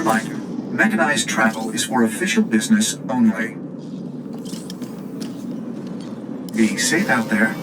reminder, mechanized travel is for official business only. Be safe out there.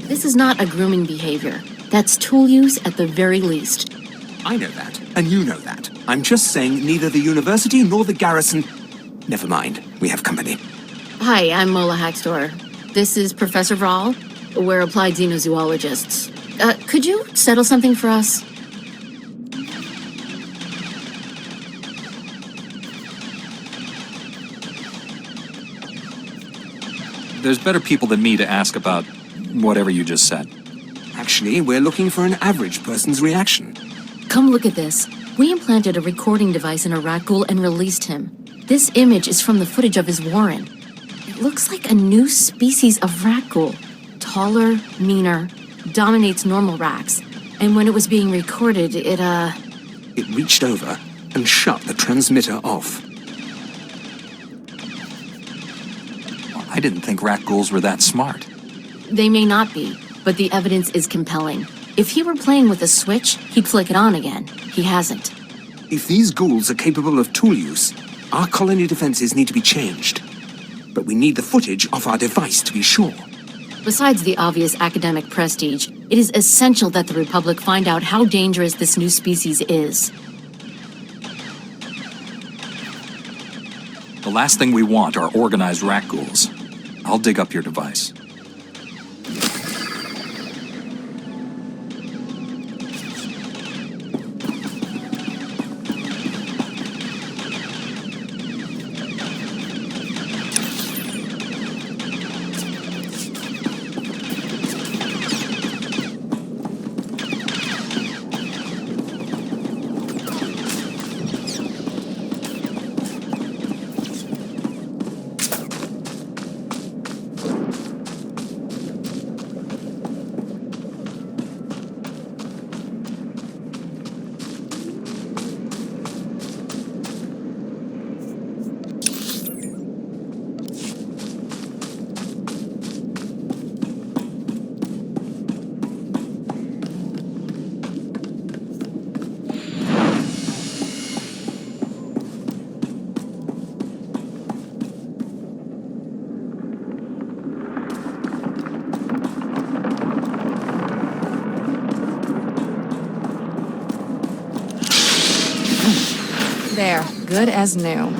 This is not a grooming behavior. That's tool use at the very least. I know that, and you know that. I'm just saying neither the university nor the garrison... Never mind, we have company. Hi, I'm Mola Haxtor. This is Professor Vraal. We're applied xenozoologists. Could you settle something for us? There's better people than me to ask about whatever you just said. Actually, we're looking for an average person's reaction. Come look at this. We implanted a recording device in a rat ghoul and released him. This image is from the footage of his warren. It looks like a new species of rat ghoul. Taller, meaner, dominates normal rats. And when it was being recorded, it reached over and shut the transmitter off. I didn't think rat ghouls were that smart. They may not be, but the evidence is compelling. If he were playing with a switch, he'd flick it on again. He hasn't. If these ghouls are capable of tool use, our colony defenses need to be changed. But we need the footage of our device to be sure. Besides the obvious academic prestige, it is essential that the Republic find out how dangerous this new species is. The last thing we want are organized rat ghouls. I'll dig up your device. There, good as new.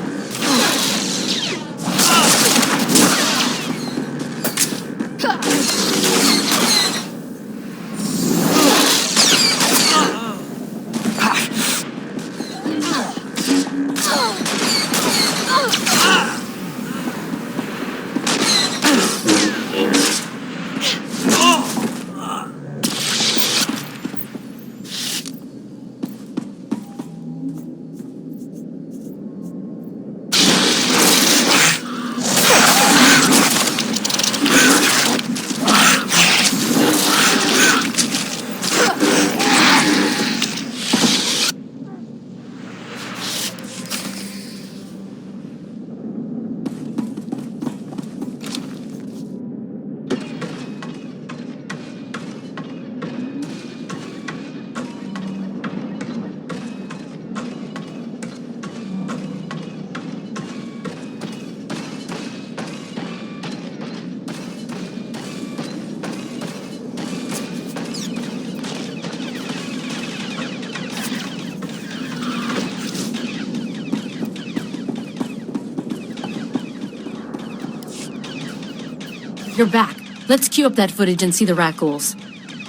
You're back. Let's queue up that footage and see the rat ghouls.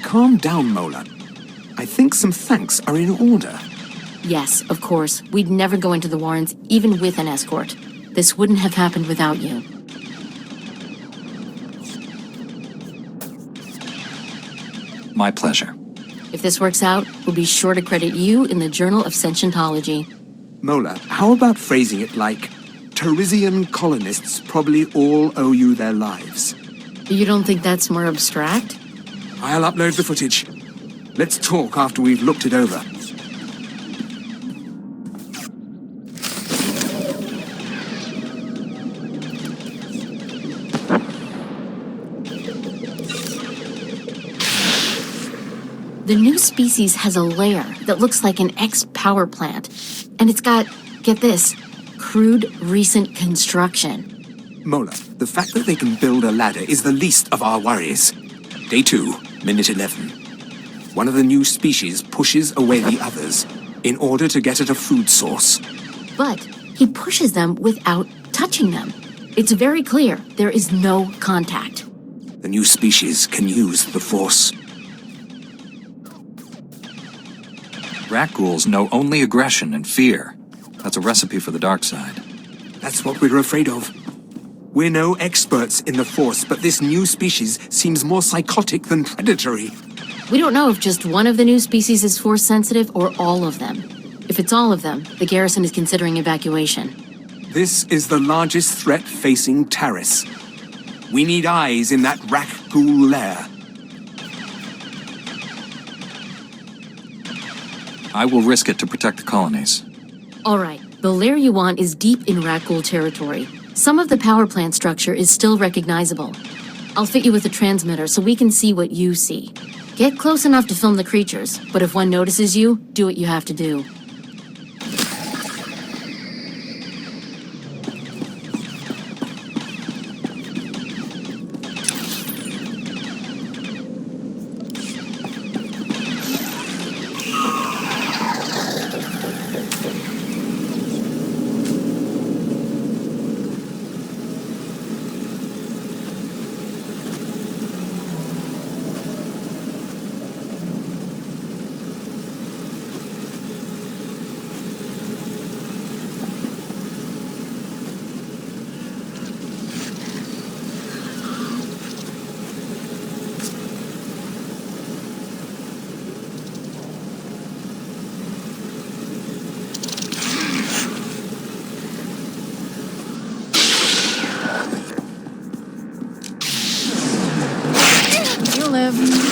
Calm down, Mola. I think some thanks are in order. Yes, of course. We'd never go into the Warrens, even with an escort. This wouldn't have happened without you. My pleasure. If this works out, we'll be sure to credit you in the Journal of Sentientology. Mola, how about phrasing it like, Teresian colonists probably all owe you their lives? You don't think that's more abstract? I'll upload the footage. Let's talk after we've looked it over. The new species has a lair that looks like an ex-power plant. And it's got, get this, crude recent construction. Mola, the fact that they can build a ladder is the least of our worries. Day 2, minute 11. One of the new species pushes away the others in order to get at a food source. But he pushes them without touching them. It's very clear there is no contact. The new species can use the Force. Rat ghouls know only aggression and fear. That's a recipe for the dark side. That's what we're afraid of. We're no experts in the Force, but this new species seems more psychotic than predatory. We don't know if just one of the new species is Force sensitive or all of them. If it's all of them, the garrison is considering evacuation. This is the largest threat facing Taris. We need eyes in that rat ghoul lair. I will risk it to protect the colonies. All right, the lair you want is deep in rat ghoul territory. Some of the power plant structure is still recognizable. I'll fit you with a transmitter so we can see what you see. Get close enough to film the creatures, but if one notices you, do what you have to do. You live.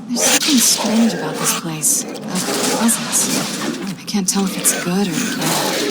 There's something strange about this place. A presence. I can't tell if it's good or bad.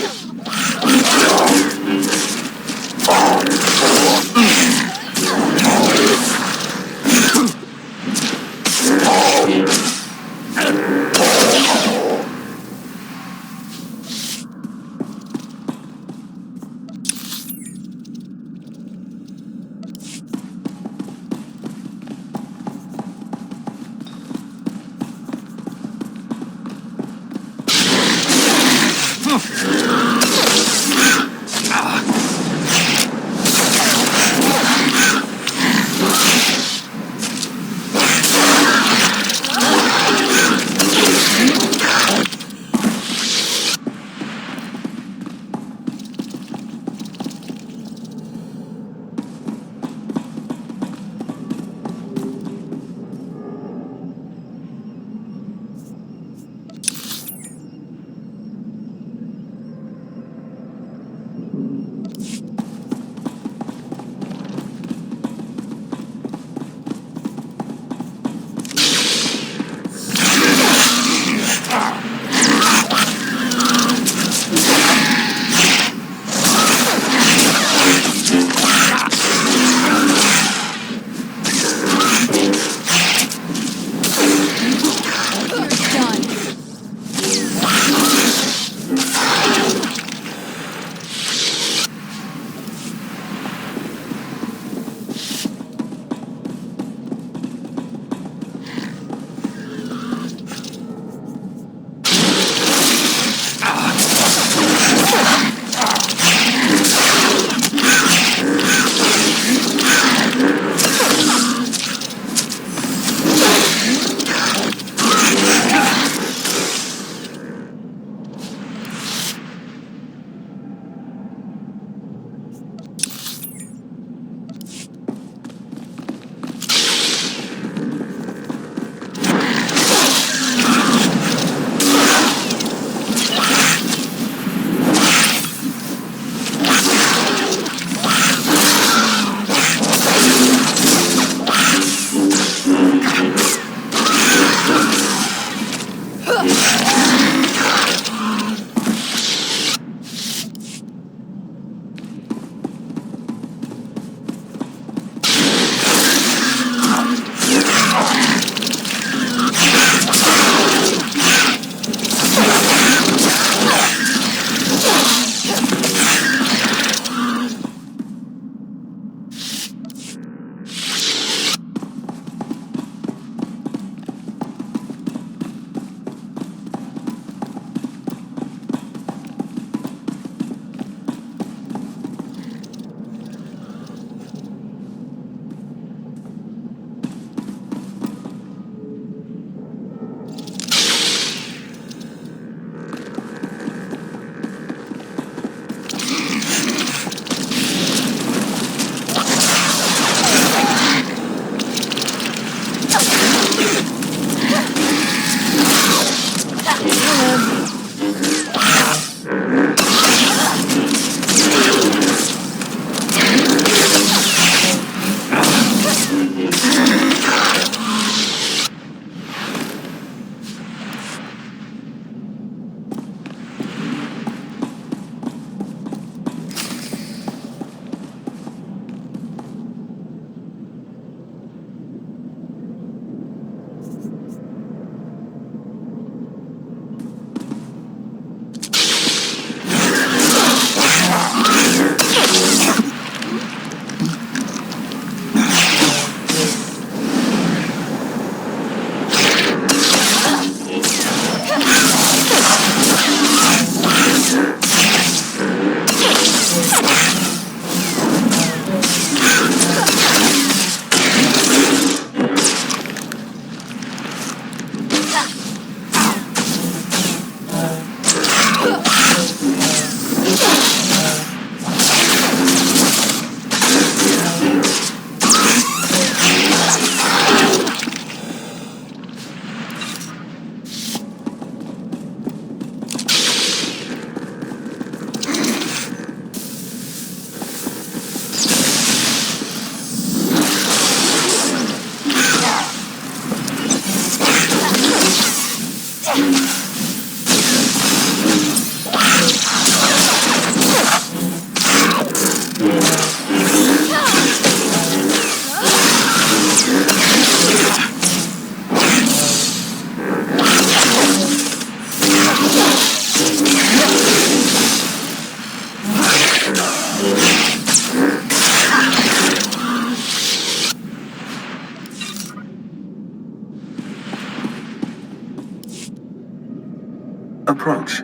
Approach.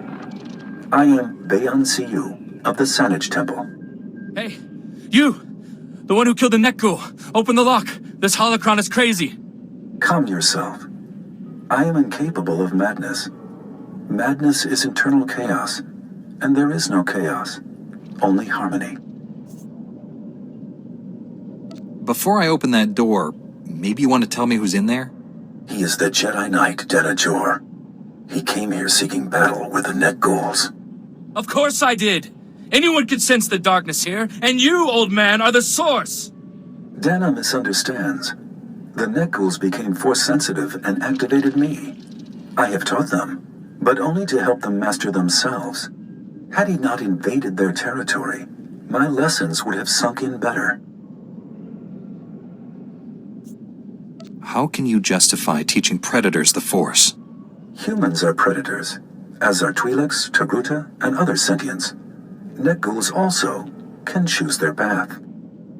I am Bayan Siyu of the Sanage Temple. Hey, you! The one who killed the Nekgul! Open the lock! This holocron is crazy! Calm yourself. I am incapable of madness. Madness is internal chaos, and there is no chaos, only harmony. Before I open that door, maybe you want to tell me who's in there? He is the Jedi Knight Denajor. He came here seeking battle with the Nekguls. Of course I did! Anyone could sense the darkness here, and you, old man, are the source! Dana misunderstands. The Nekguls became Force-sensitive and activated me. I have taught them, but only to help them master themselves. Had he not invaded their territory, my lessons would have sunk in better. How can you justify teaching predators the Force? Humans are predators, as are Twi'leks, Togruta, and other sentients. Nekguls also can choose their path.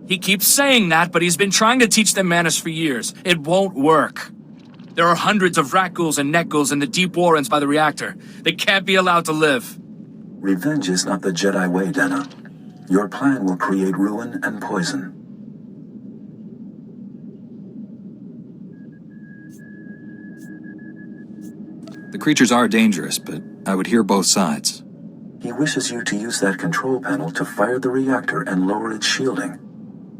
He keeps saying that, but he's been trying to teach them manners for years. It won't work. There are hundreds of Rakghouls and Nekguls in the deep warrens by the reactor. They can't be allowed to live. Revenge is not the Jedi way, Dana. Your plan will create ruin and poison. The creatures are dangerous, but I would hear both sides. He wishes you to use that control panel to fire the reactor and lower its shielding.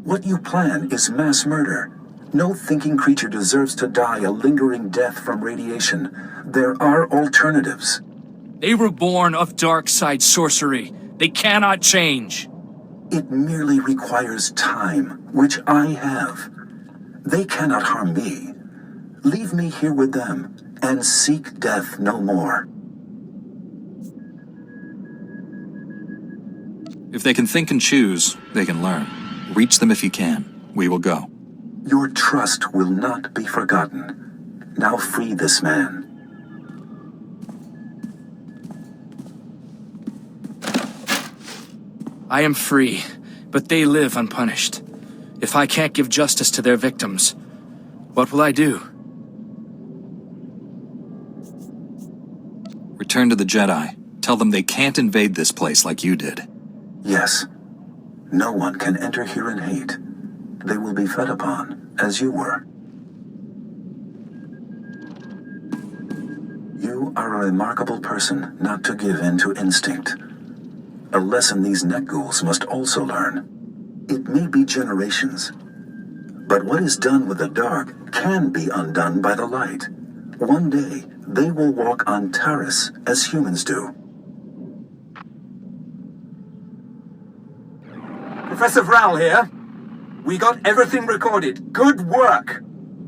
What you plan is mass murder. No thinking creature deserves to die a lingering death from radiation. There are alternatives. They were born of dark side sorcery. They cannot change. It merely requires time, which I have. They cannot harm me. Leave me here with them, and seek death no more. If they can think and choose, they can learn. Reach them if you can. We will go. Your trust will not be forgotten. Now free this man. I am free, but they live unpunished. If I can't give justice to their victims, what will I do? Return to the Jedi. Tell them they can't invade this place like you did. Yes. No one can enter here in hate. They will be fed upon, as you were. You are a remarkable person not to give in to instinct. A lesson these Nekguls must also learn. It may be generations, but what is done with the dark can be undone by the light. One day, they will walk on Taris as humans do. Professor Vral here. We got everything recorded. Good work.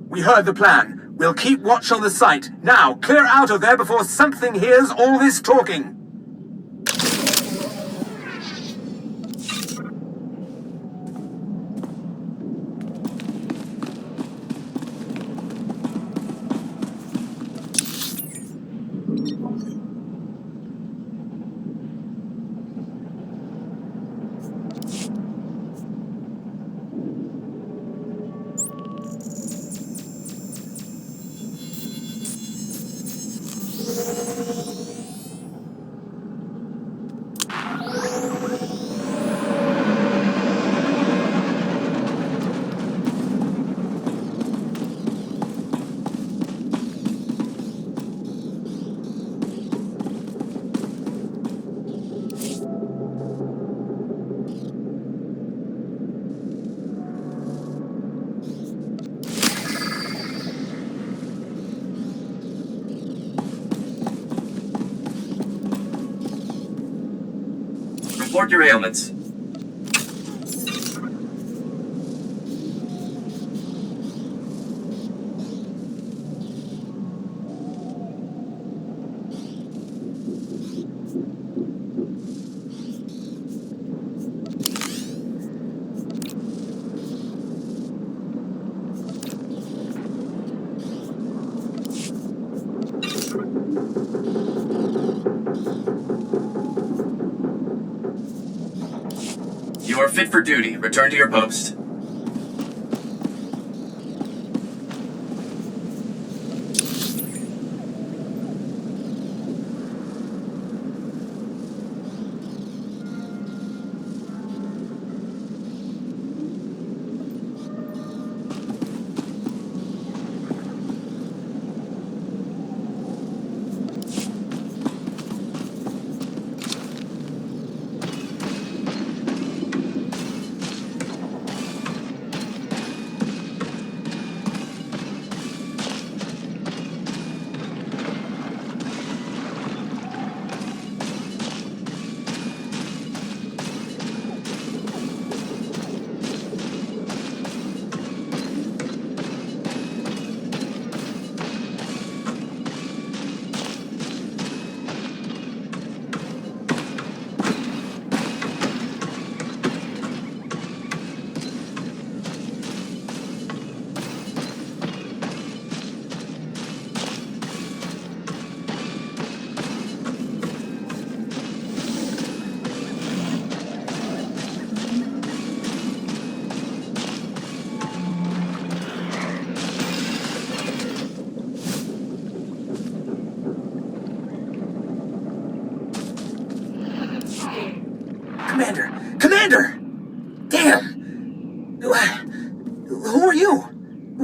We heard the plan. We'll keep watch on the site. Now, clear out of there before something hears all this talking. Report your ailments. You are fit for duty. Return to your post.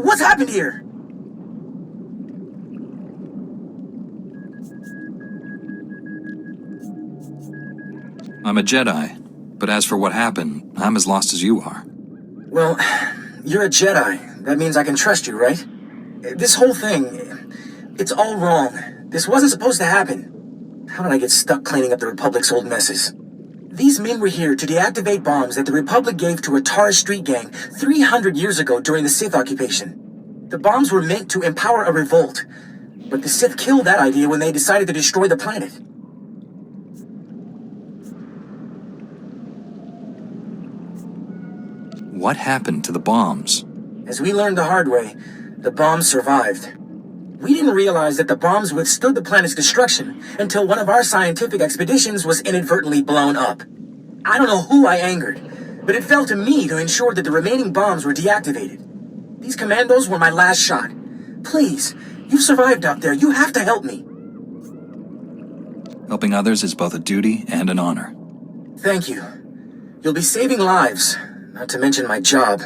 What's happened here? I'm a Jedi, but as for what happened, I'm as lost as you are. Well, you're a Jedi. That means I can trust you, right? This whole thing, it's all wrong. This wasn't supposed to happen. How did I get stuck cleaning up the Republic's old messes? These men were here to deactivate bombs that the Republic gave to a Tar Street gang 300 years ago during the Sith occupation. The bombs were meant to empower a revolt, but the Sith killed that idea when they decided to destroy the planet. What happened to the bombs? As we learned the hard way, the bombs survived. We didn't realize that the bombs withstood the planet's destruction until one of our scientific expeditions was inadvertently blown up. I don't know who I angered, but it fell to me to ensure that the remaining bombs were deactivated. These commandos were my last shot. Please, you've survived out there. You have to help me. Helping others is both a duty and an honor. Thank you. You'll be saving lives, not to mention my job.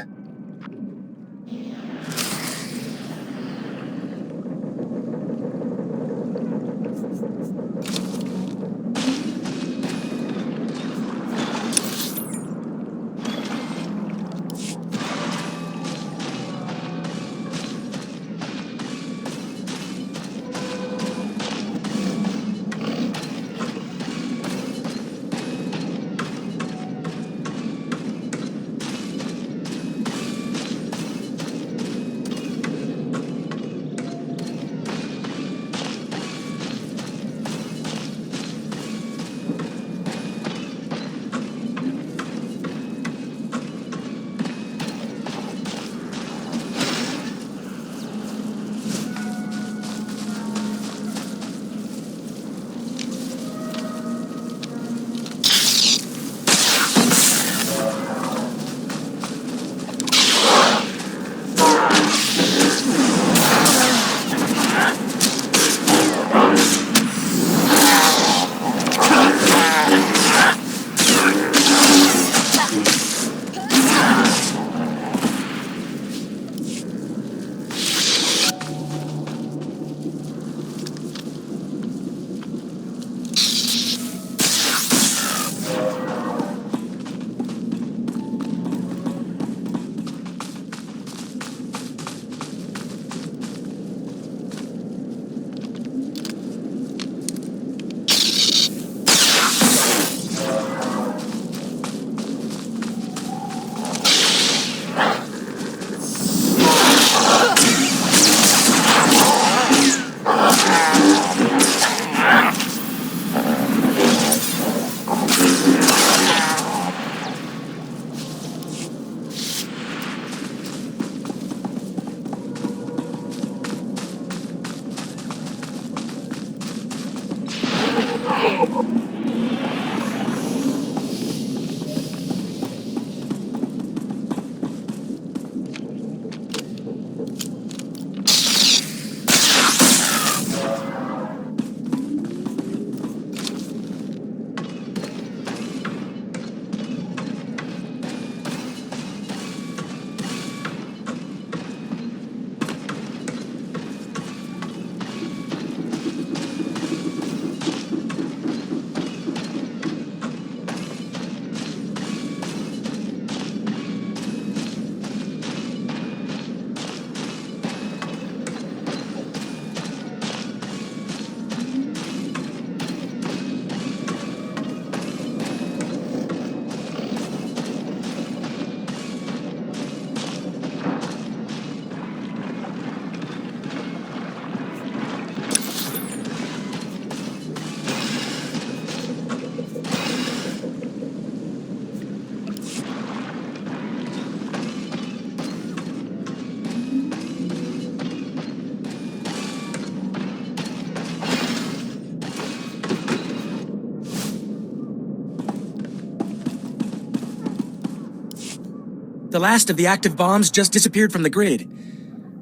The last of the active bombs just disappeared from the grid.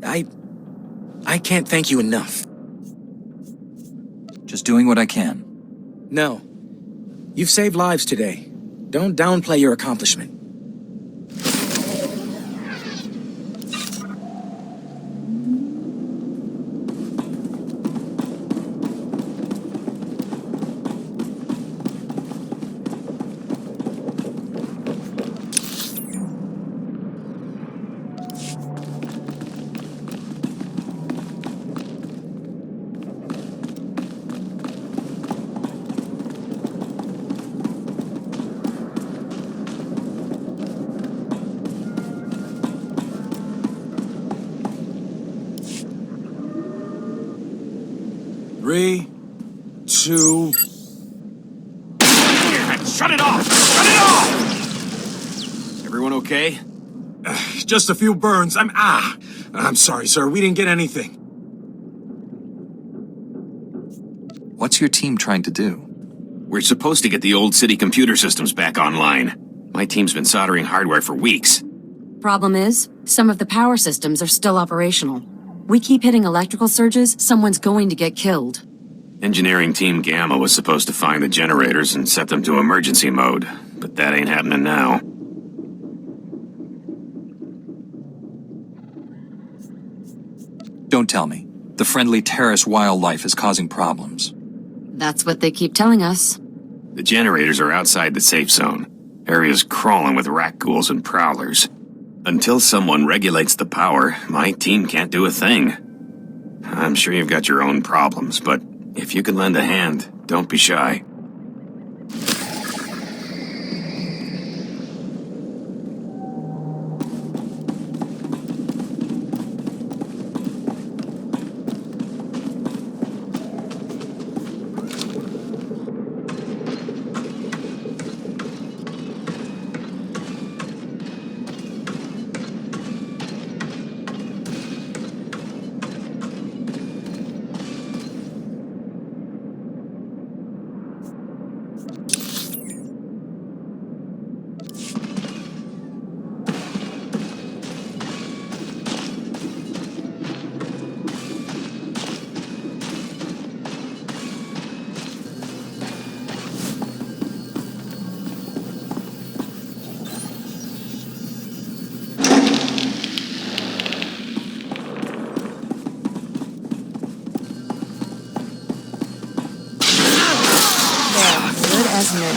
I can't thank you enough. Just doing what I can. No. You've saved lives today. Don't downplay your accomplishment. 3, 2... Shut it off! Shut it off! Everyone okay? Just a few burns. I'm sorry, sir. We didn't get anything. What's your team trying to do? We're supposed to get the old city computer systems back online. My team's been soldering hardware for weeks. Problem is, some of the power systems are still operational. We keep hitting electrical surges, someone's going to get killed. Engineering Team Gamma was supposed to find the generators and set them to emergency mode, but that ain't happening now. Don't tell me. The friendly terrace wildlife is causing problems. That's what they keep telling us. The generators are outside the safe zone. Area's crawling with rat ghouls and prowlers. Until someone regulates the power, my team can't do a thing. I'm sure you've got your own problems, but if you can lend a hand, don't be shy. As new.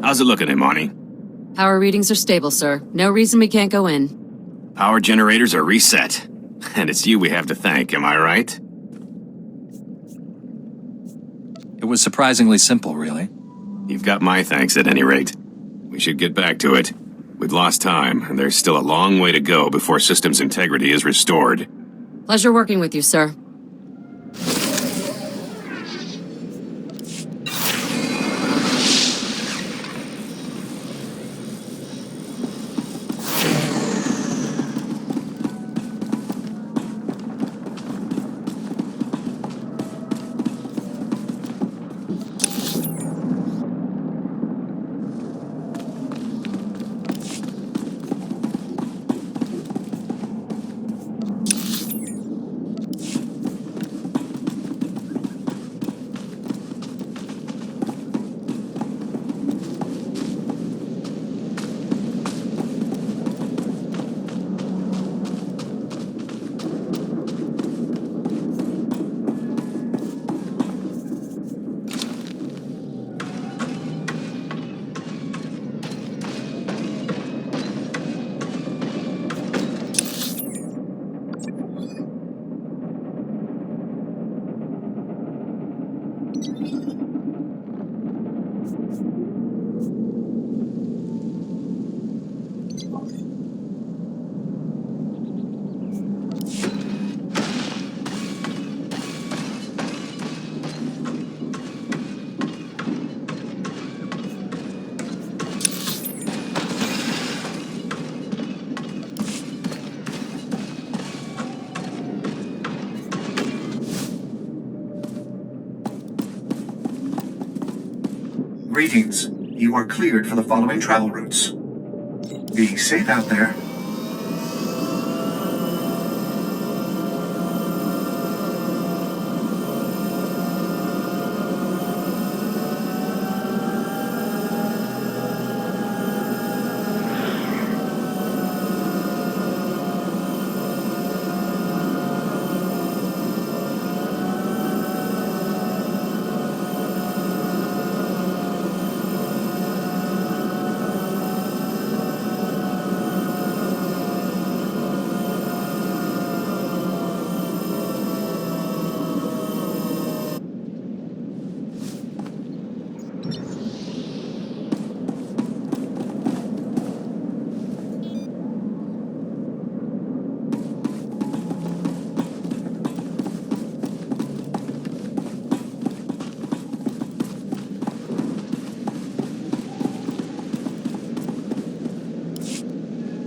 How's it looking, Imani? Power readings are stable, sir. No reason we can't go in. Power generators are reset. And it's you we have to thank, am I right? It was surprisingly simple, really. You've got my thanks at any rate. We should get back to it. We've lost time, and there's still a long way to go before systems integrity is restored. Pleasure working with you, sir. Greetings. You are cleared for the following travel routes. Be safe out there.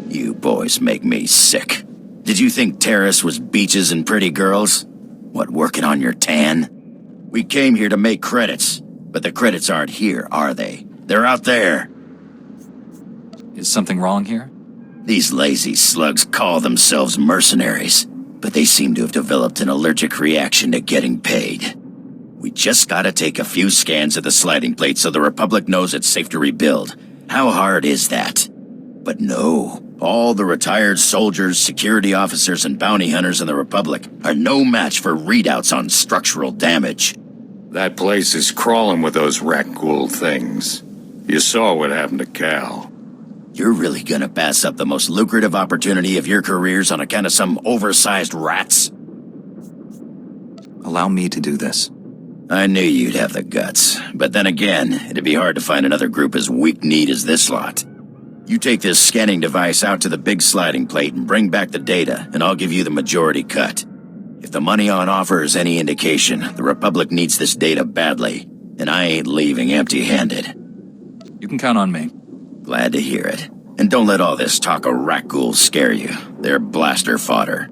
You boys make me sick. Did you think terrorists was beaches and pretty girls? What, working on your tan? We came here to make credits, but the credits aren't here, are they? They're out there. Is something wrong here? These lazy slugs call themselves mercenaries, but they seem to have developed an allergic reaction to getting paid. We just gotta take a few scans of the sliding plate so the Republic knows it's safe to rebuild. How hard is that? But no, all the retired soldiers, security officers, and bounty hunters in the Republic are no match for readouts on structural damage. That place is crawling with those rat ghoul things. You saw what happened to Cal. You're really gonna pass up the most lucrative opportunity of your careers on account of some oversized rats? Allow me to do this. I knew you'd have the guts, but then again, it'd be hard to find another group as weak-kneed as this lot. You take this scanning device out to the big sliding plate and bring back the data, and I'll give you the majority cut. If the money on offer is any indication, the Republic needs this data badly, and I ain't leaving empty-handed. You can count on me. Glad to hear it. And don't let all this talk of rat ghouls scare you. They're blaster fodder.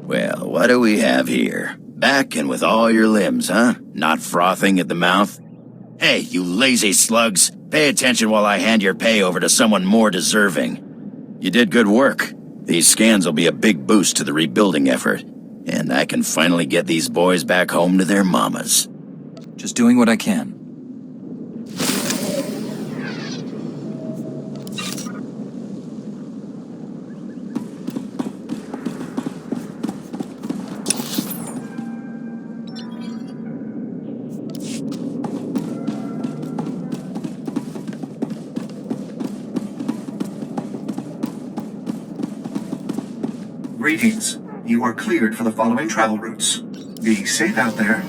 Well, what do we have here? Back and with all your limbs, huh? Not frothing at the mouth? Hey, you lazy slugs! Pay attention while I hand your pay over to someone more deserving. You did good work. These scans will be a big boost to the rebuilding effort. And I can finally get these boys back home to their mamas. Just doing what I can. Greetings. You are cleared for the following travel routes. Be safe out there.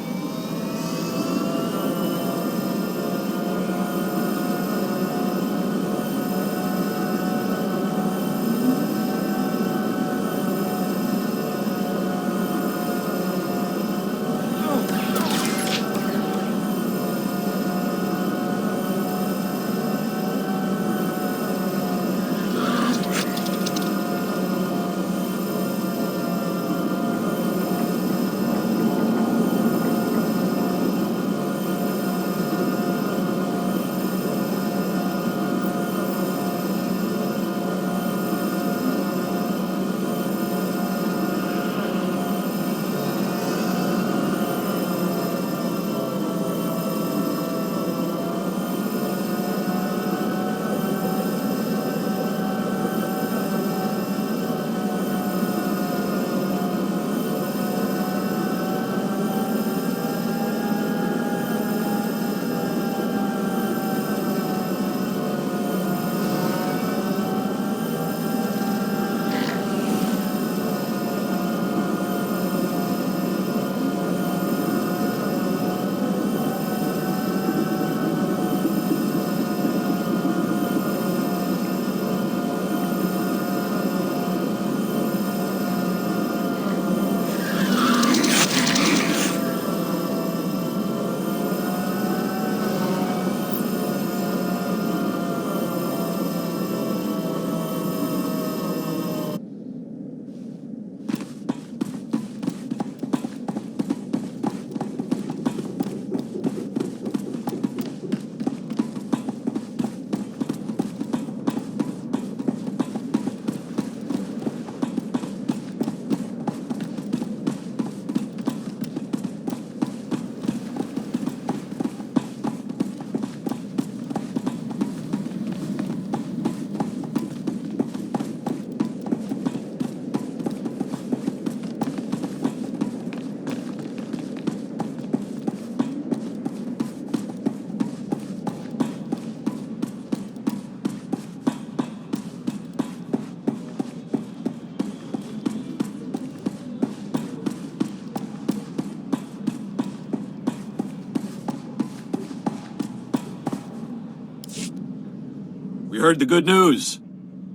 We heard the good news.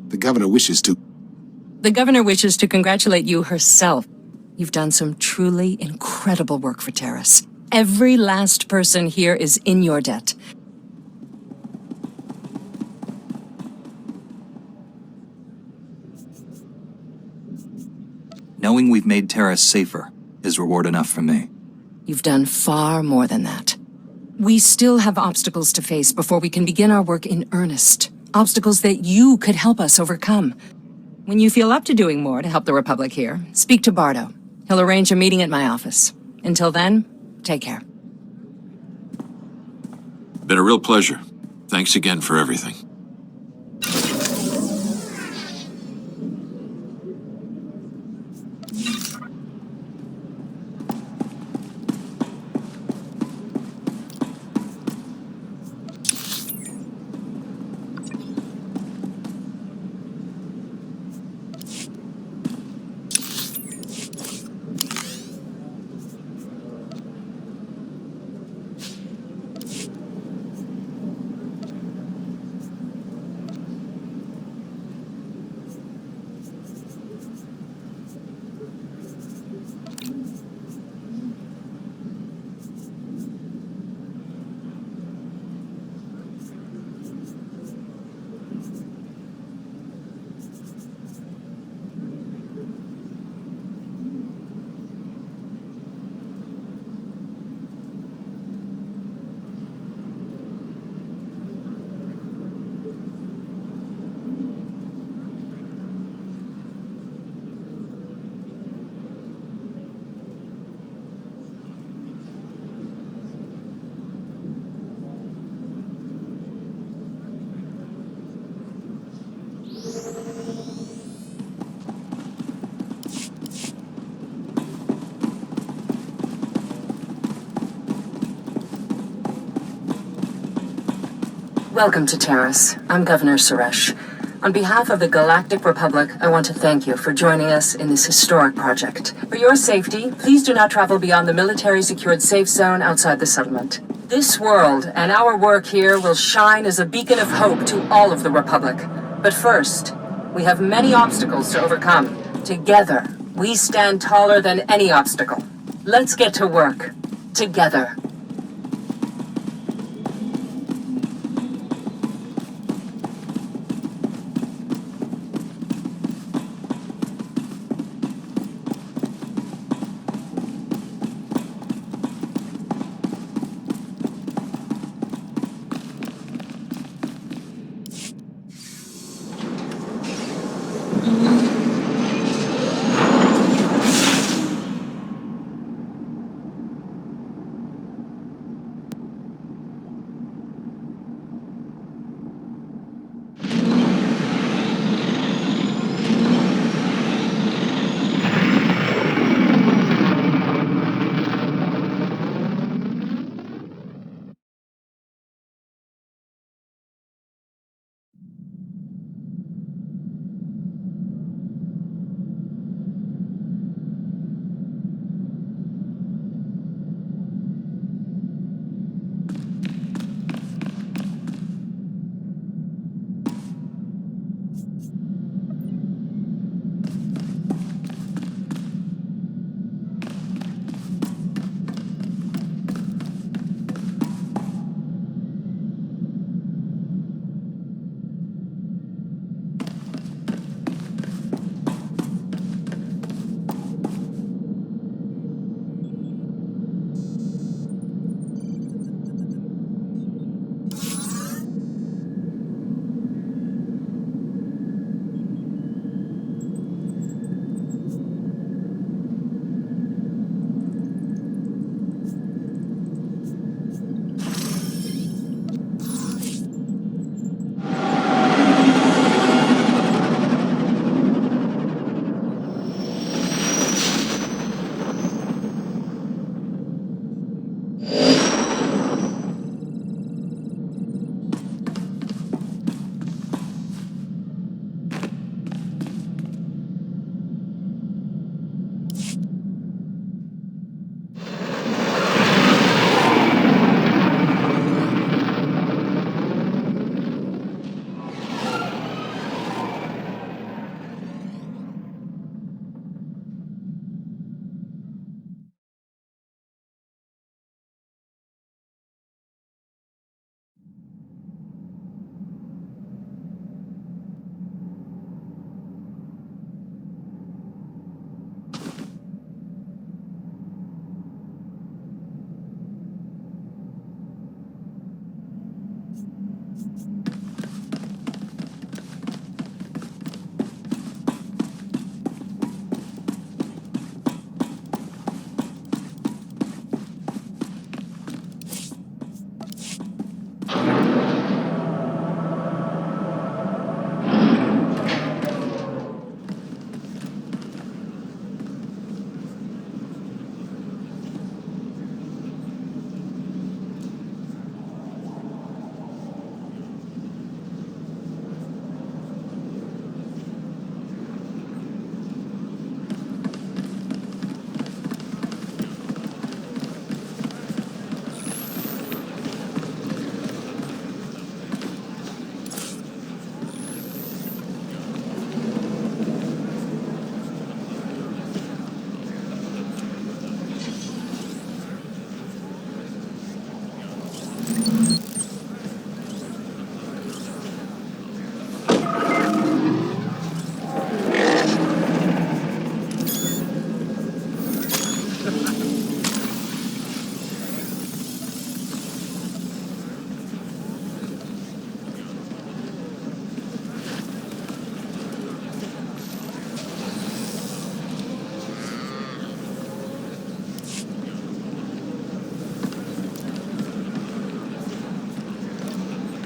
The governor wishes to. The governor wishes to congratulate you herself. You've done some truly incredible work for Terrace. Every last person here is in your debt. Knowing we've made Terrace safer is reward enough for me. You've done far more than that. We still have obstacles to face before we can begin our work in earnest. Obstacles that you could help us overcome. When you feel up to doing more to help the Republic here, speak to Bardo. He'll arrange a meeting at my office. Until then, take care. Been a real pleasure. Thanks again for everything. Welcome to Terrace. I'm Governor Suresh. On behalf of the Galactic Republic, I want to thank you for joining us in this historic project. For your safety, please do not travel beyond the military-secured safe zone outside the settlement. This world and our work here will shine as a beacon of hope to all of the Republic. But first, we have many obstacles to overcome. Together, we stand taller than any obstacle. Let's get to work. Together.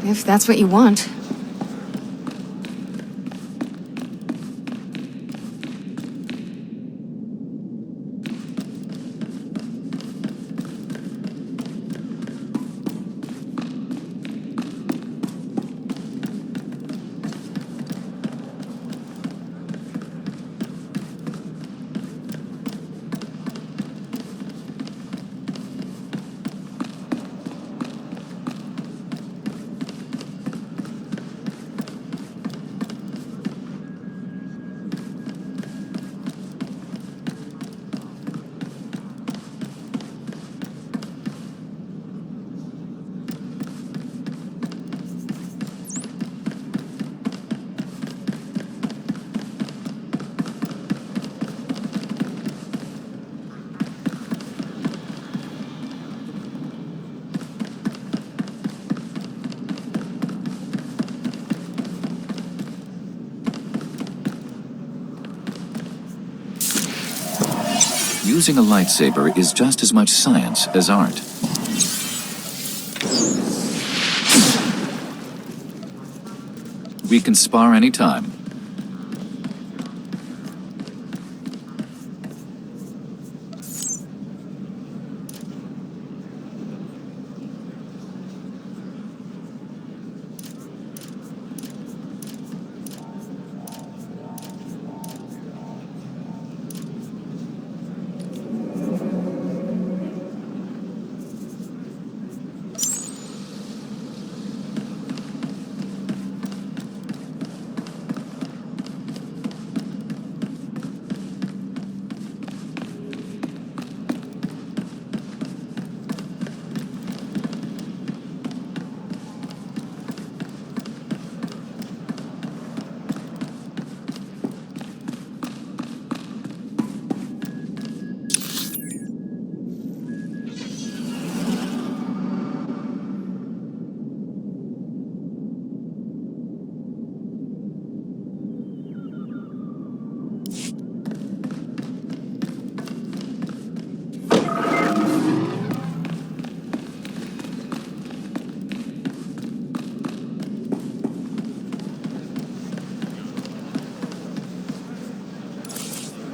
If that's what you want. Using a lightsaber is just as much science as art. We can spar anytime.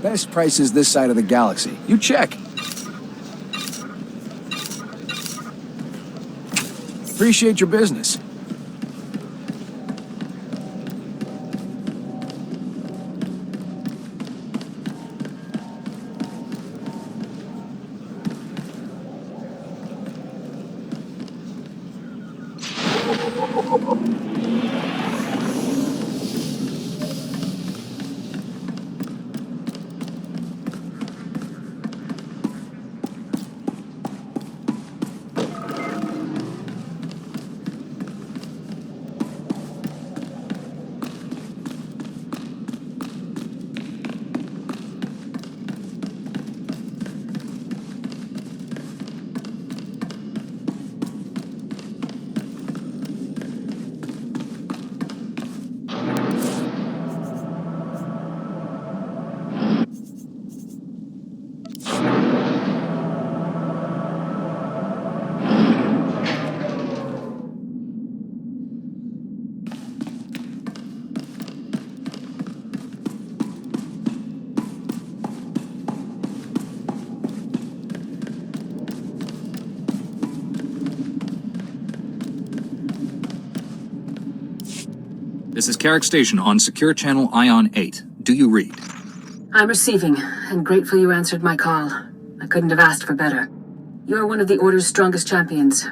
Best prices this side of the galaxy. You check. Appreciate your business. This is Carrick Station on Secure Channel Ion 8. Do you read? I'm receiving, and grateful you answered my call. I couldn't have asked for better. You are one of the Order's strongest champions.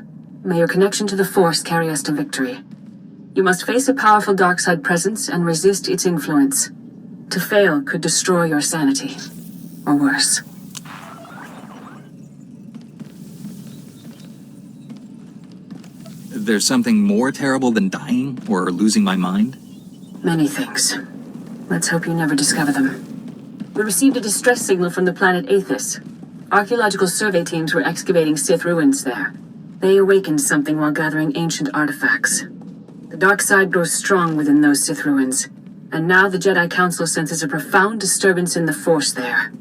May your connection to the Force carry us to victory. You must face a powerful dark side presence and resist its influence. To fail could destroy your sanity. Or worse. There's something more terrible than dying or losing my mind? Many things. Let's hope you never discover them. We received a distress signal from the planet Aethys. Archaeological survey teams were excavating Sith ruins there. They awakened something while gathering ancient artifacts. The dark side grows strong within those Sith ruins, and now the Jedi Council senses a profound disturbance in the Force there.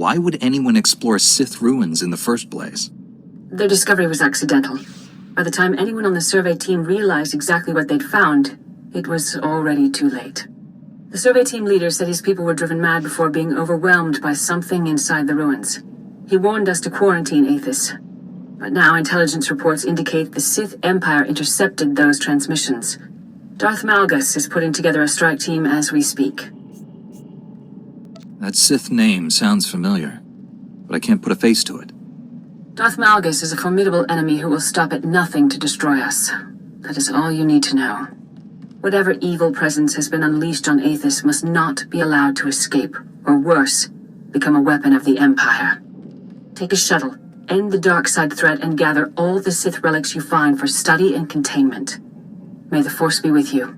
Why would anyone explore Sith ruins in the first place? Their discovery was accidental. By the time anyone on the survey team realized exactly what they'd found, it was already too late. The survey team leader said his people were driven mad before being overwhelmed by something inside the ruins. He warned us to quarantine Aethys. But now intelligence reports indicate the Sith Empire intercepted those transmissions. Darth Malgus is putting together a strike team as we speak. That Sith name sounds familiar, but I can't put a face to it. Darth Malgus is a formidable enemy who will stop at nothing to destroy us. That is all you need to know. Whatever evil presence has been unleashed on Aethys must not be allowed to escape, or worse, become a weapon of the Empire. Take a shuttle, end the dark side threat, and gather all the Sith relics you find for study and containment. May the Force be with you.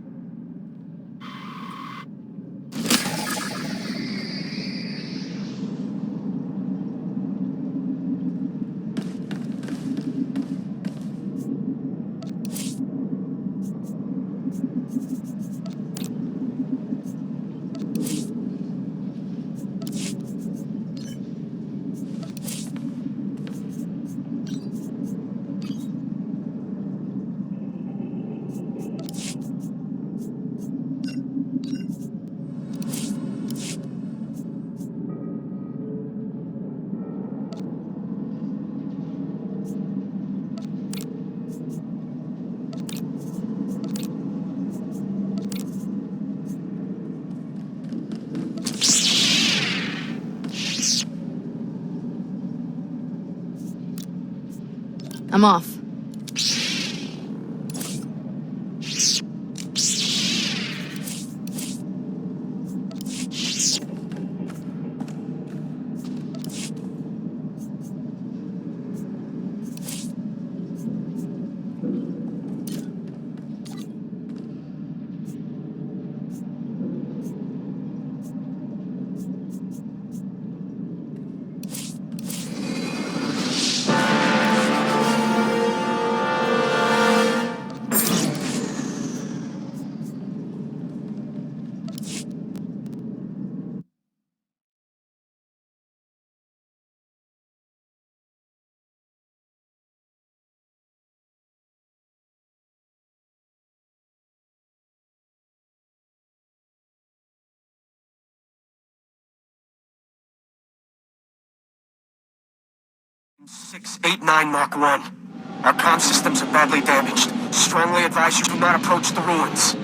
I'm off. Mark 1. Our comm systems are badly damaged. Strongly advise you do not approach the ruins.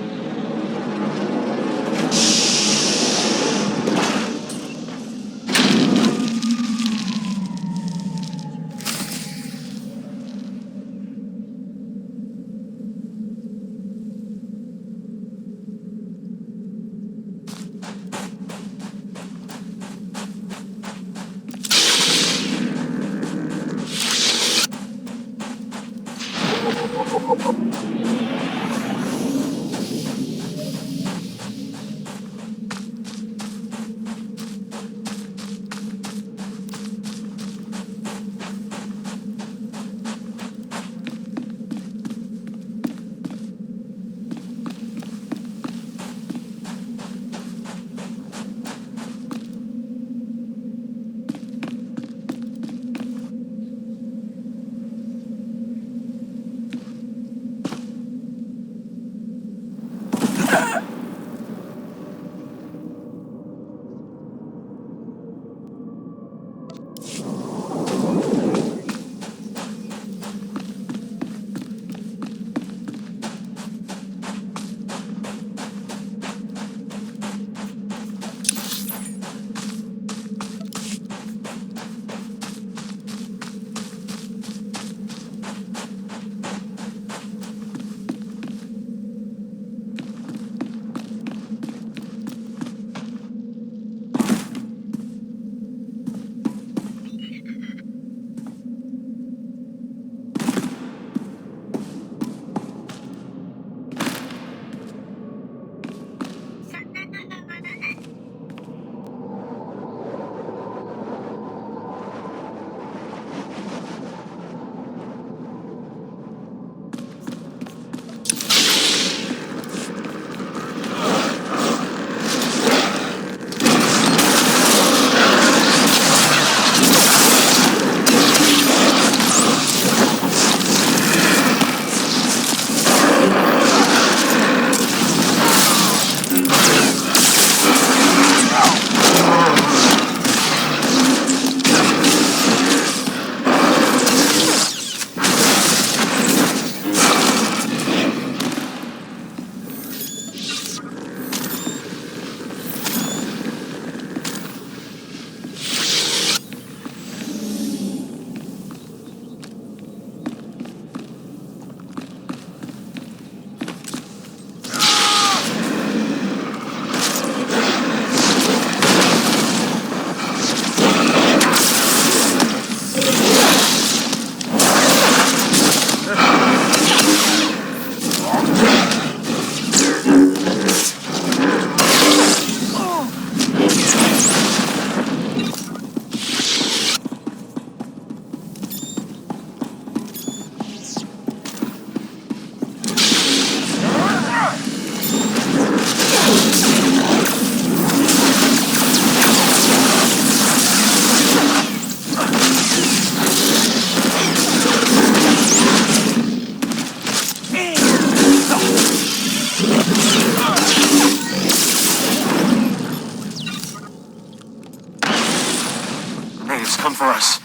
come for us.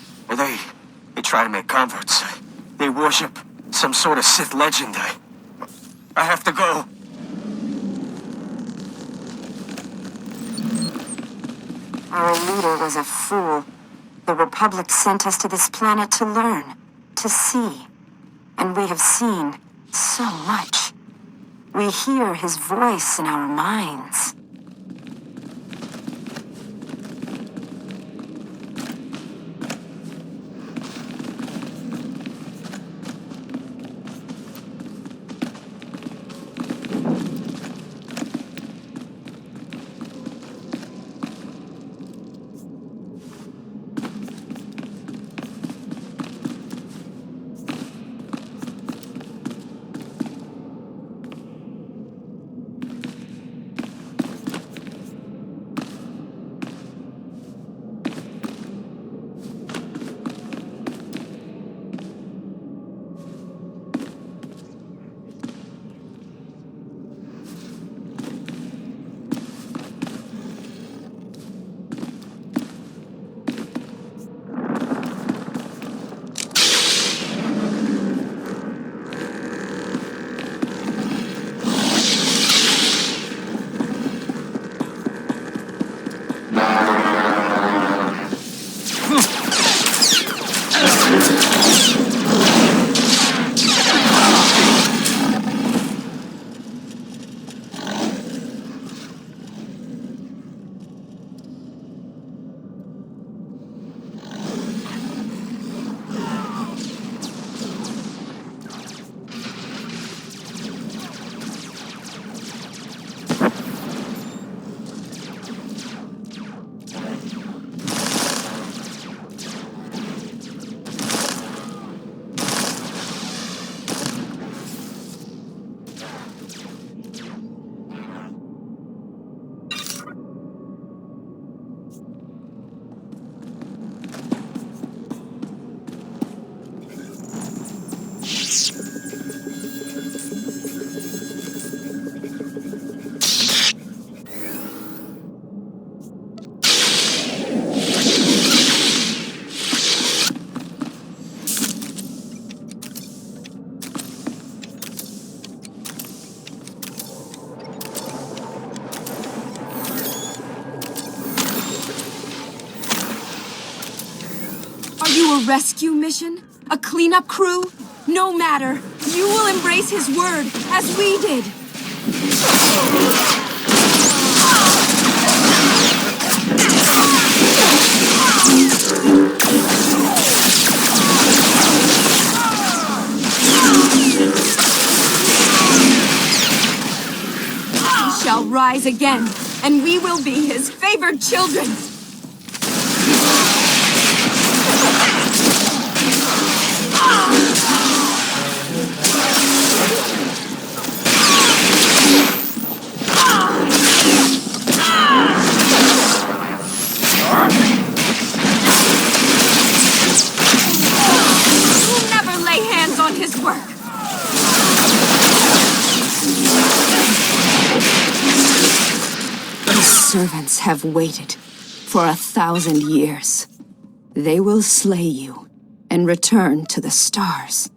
They try to make converts. They worship some sort of Sith legend. I have to go. Our leader was a fool. The Republic sent us to this planet to learn, to see. And we have seen so much. We hear his voice in our minds. A rescue mission? A cleanup crew? No matter. You will embrace his word, as we did. He shall rise again, and we will be his favored children. Servants have waited for 1,000 years. They will slay you and return to the stars.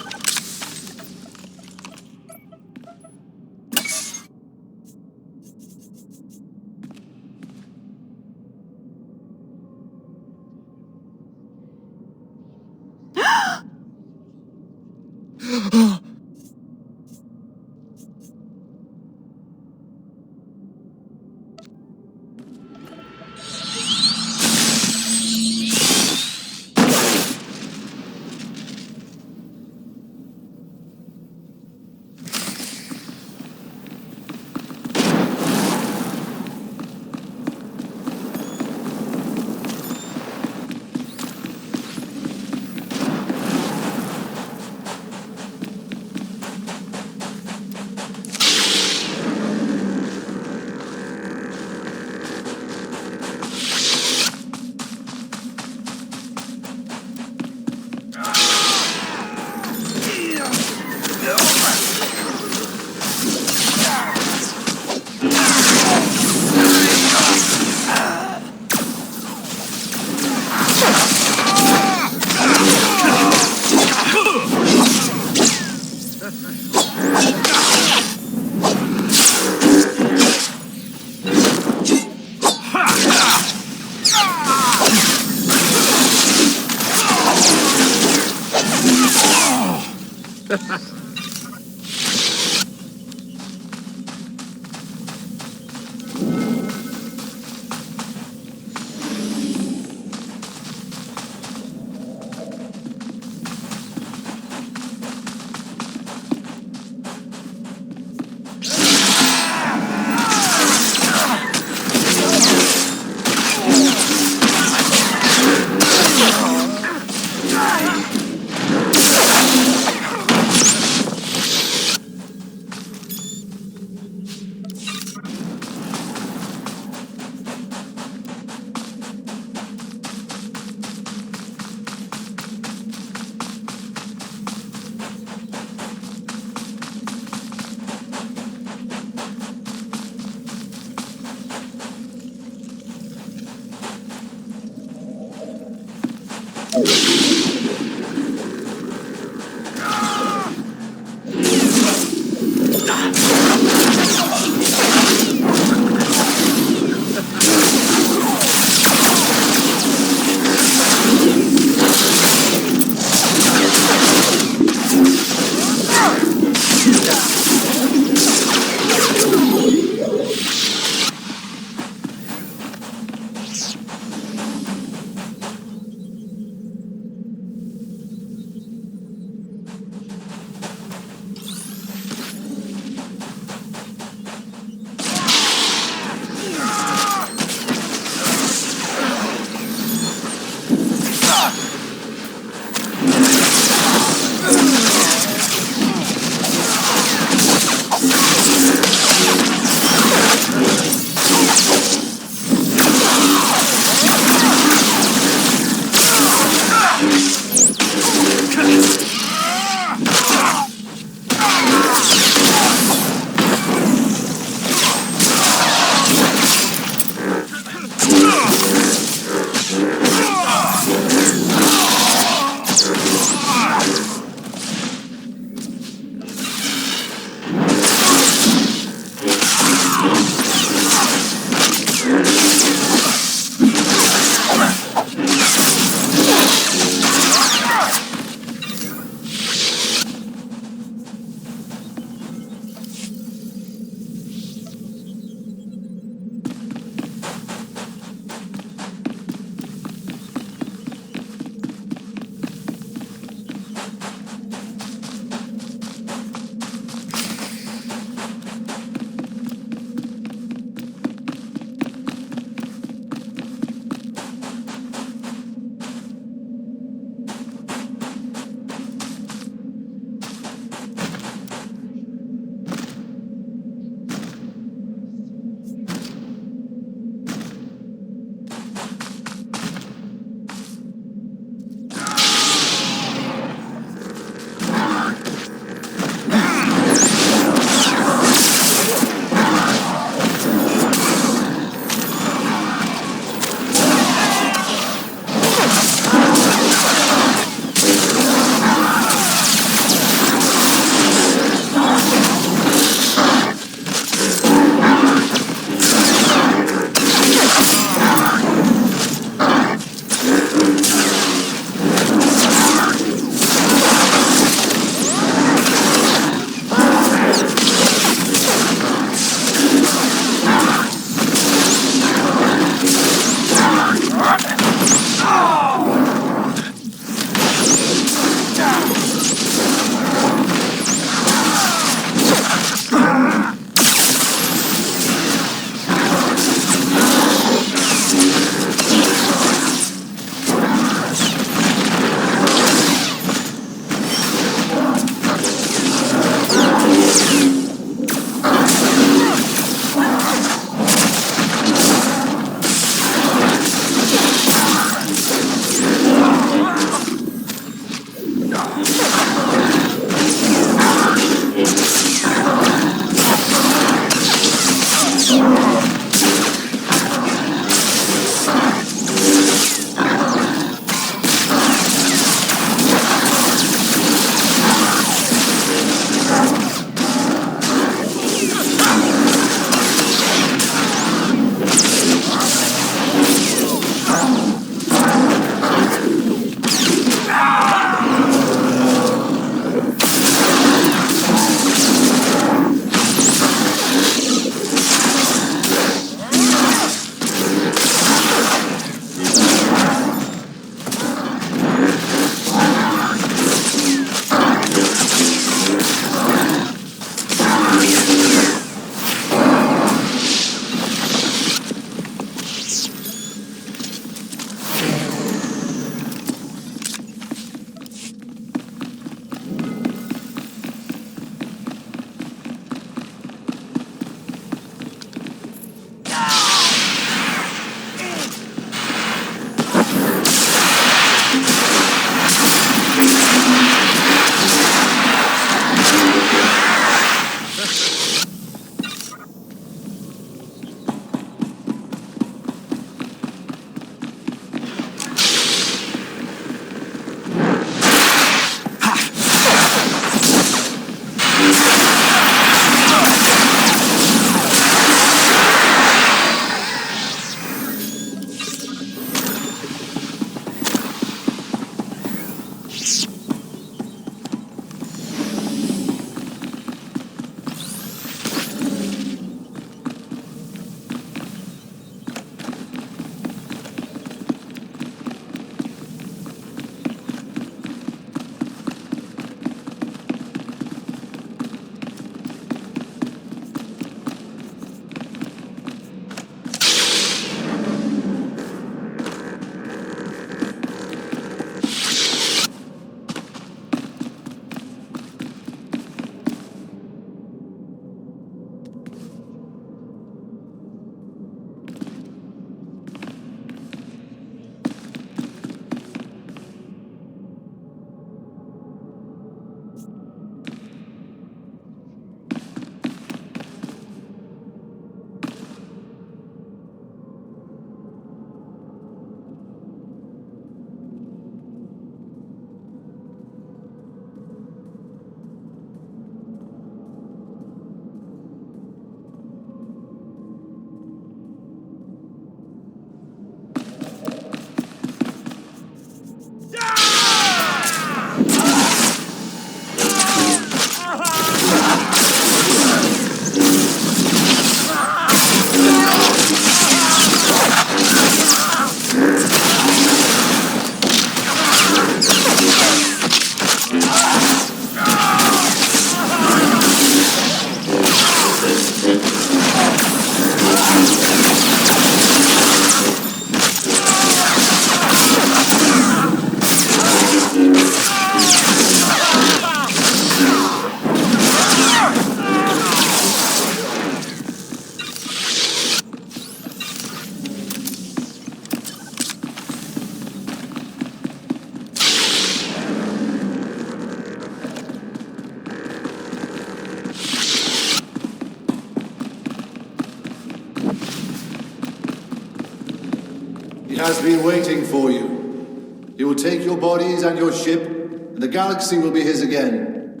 He has been waiting for you. He will take your bodies and your ship, and the galaxy will be his again.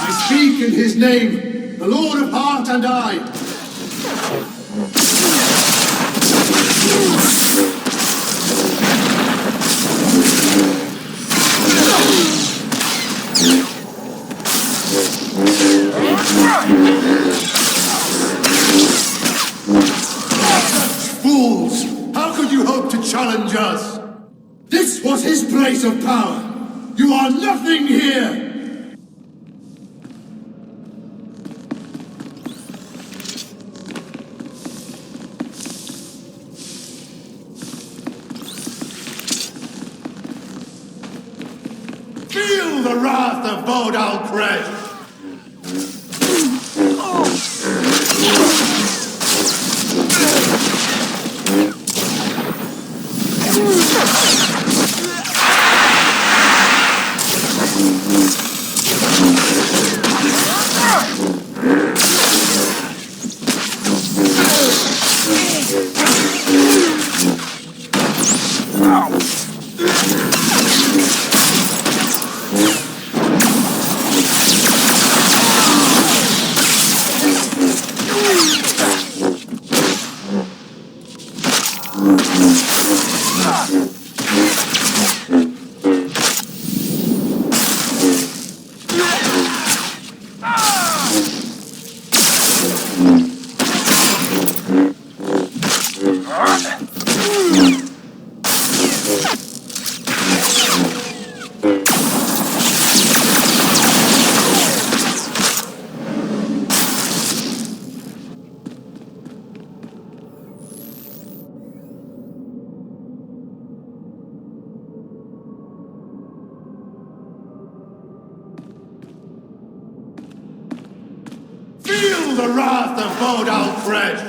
I speak in his name, the Lord of Heart and I. Fools! How could you hope to challenge us? This was his place of power. You are nothing here! Feel the wrath of Vodal Crash! Feel the wrath of Vodal Crash!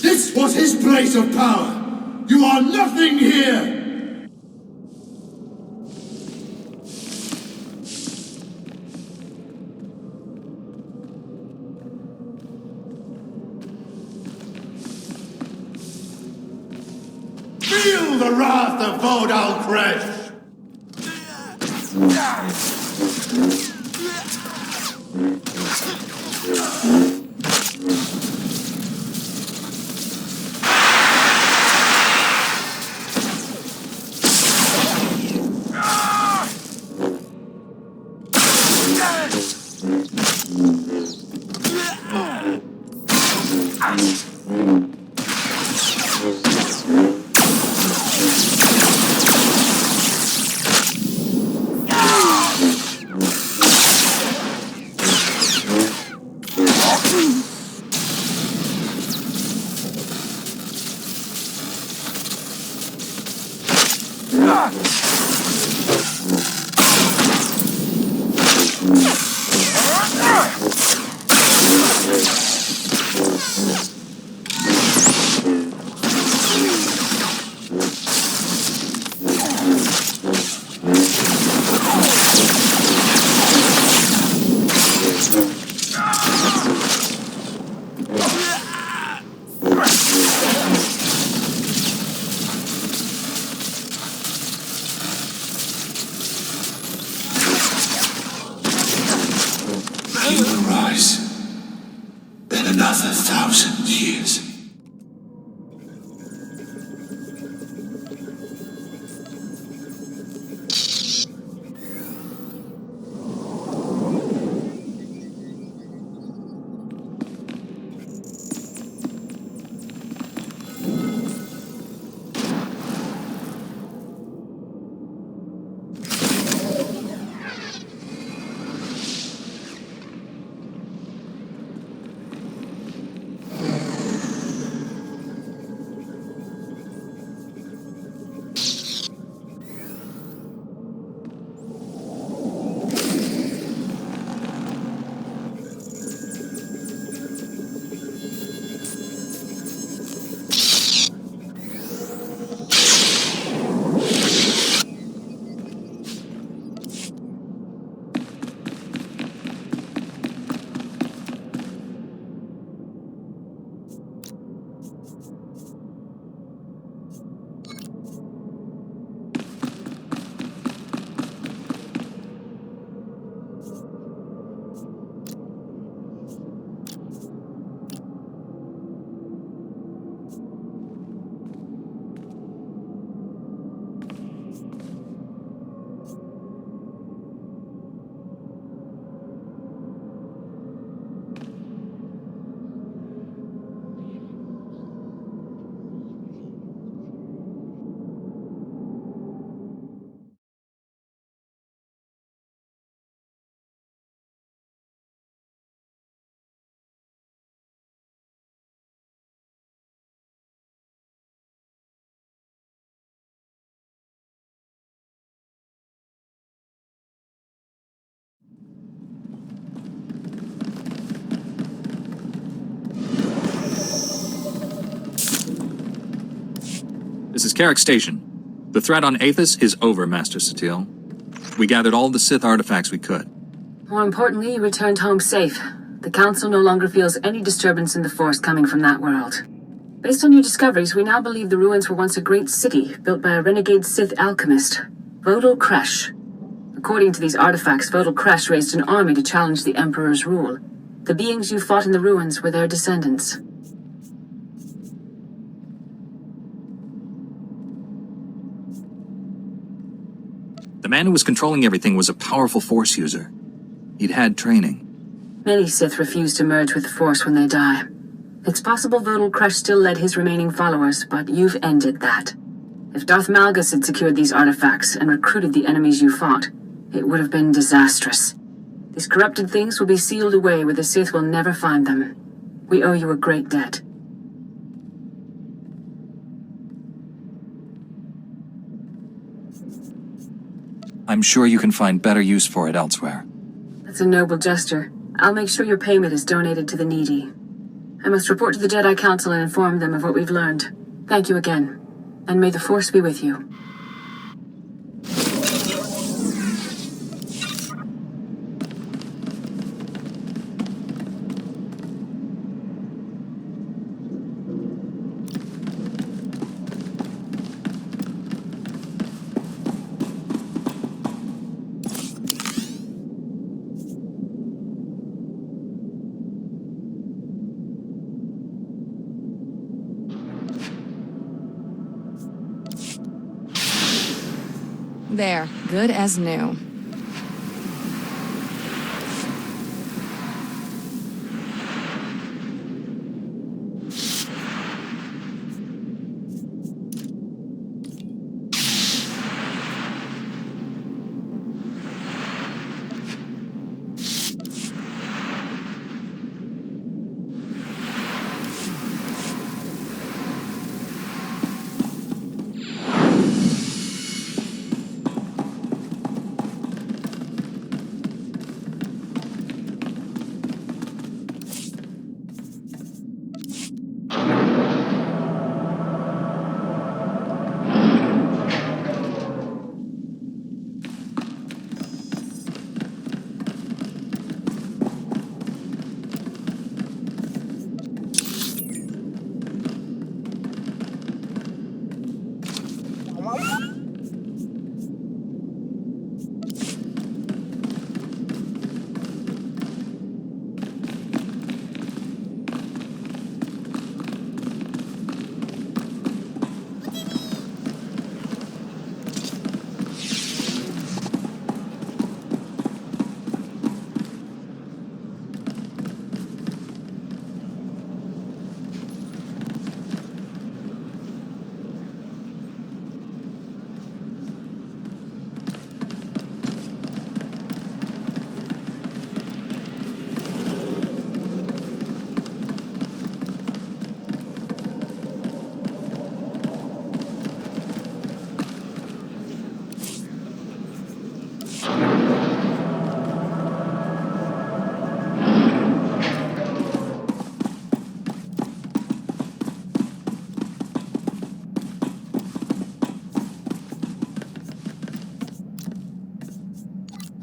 This was his place of power. You are nothing here. Feel the wrath of Vodal Crash. another 1,000 years. This is Carrick Station. The threat on Aethys is over, Master Satil. We gathered all the Sith artifacts we could. More importantly, you returned home safe. The Council no longer feels any disturbance in the Force coming from that world. Based on your discoveries, we now believe the ruins were once a great city, built by a renegade Sith alchemist, Vodal Kresh. According to these artifacts, Vodal Kresh raised an army to challenge the Emperor's rule. The beings you fought in the ruins were their descendants. The man who was controlling everything was a powerful Force user. He'd had training. Many Sith refuse to merge with the Force when they die. It's possible Vodal Kresh still led his remaining followers, but you've ended that. If Darth Malgus had secured these artifacts and recruited the enemies you fought, it would have been disastrous. These corrupted things will be sealed away where the Sith will never find them. We owe you a great debt. I'm sure you can find better use for it elsewhere. That's a noble gesture. I'll make sure your payment is donated to the needy. I must report to the Jedi Council and inform them of what we've learned. Thank you again, and may the Force be with you. There, good as new.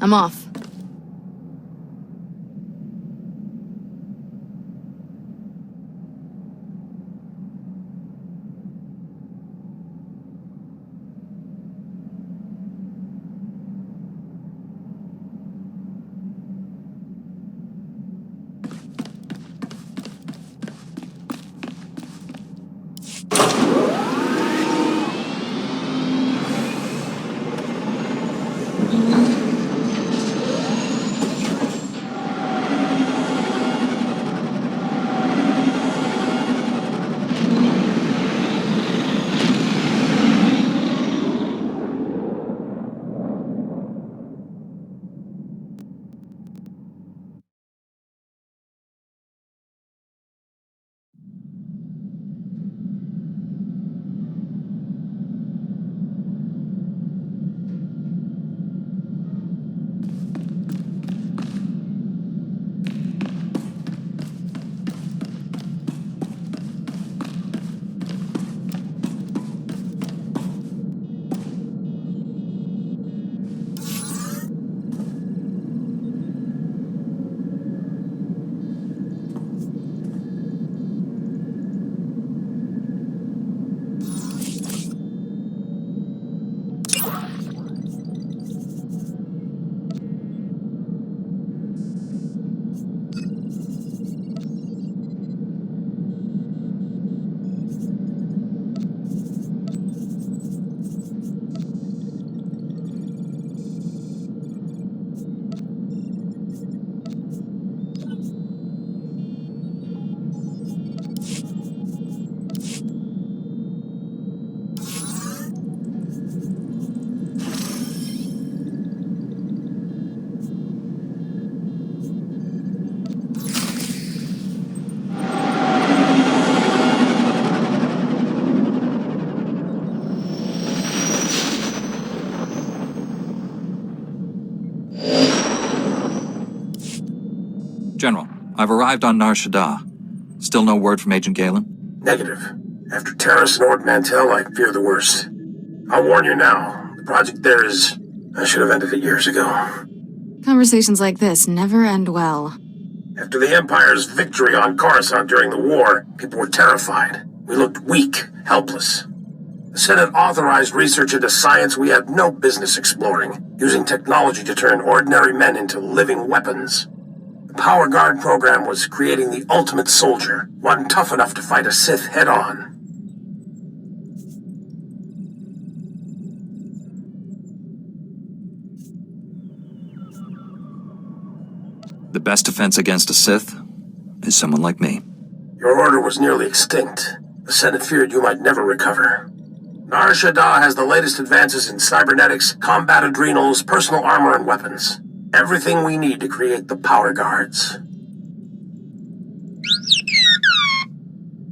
I'm off. General, I've arrived on Nar Shaddaa. Still no word from Agent Galen? Negative. After Terrace and Ord Mantell, I fear the worst. I'll warn you now. The project there is... I should have ended it years ago. Conversations like this never end well. After the Empire's victory on Coruscant during the war, people were terrified. We looked weak, helpless. The Senate authorized research into science we had no business exploring, using technology to turn ordinary men into living weapons. The Power Guard program was creating the ultimate soldier, one tough enough to fight a Sith head-on. The best defense against a Sith is someone like me. Your order was nearly extinct. The Senate feared you might never recover. Nar Shaddaa has the latest advances in cybernetics, combat adrenals, personal armor, and weapons. Everything we need to create the Power Guards.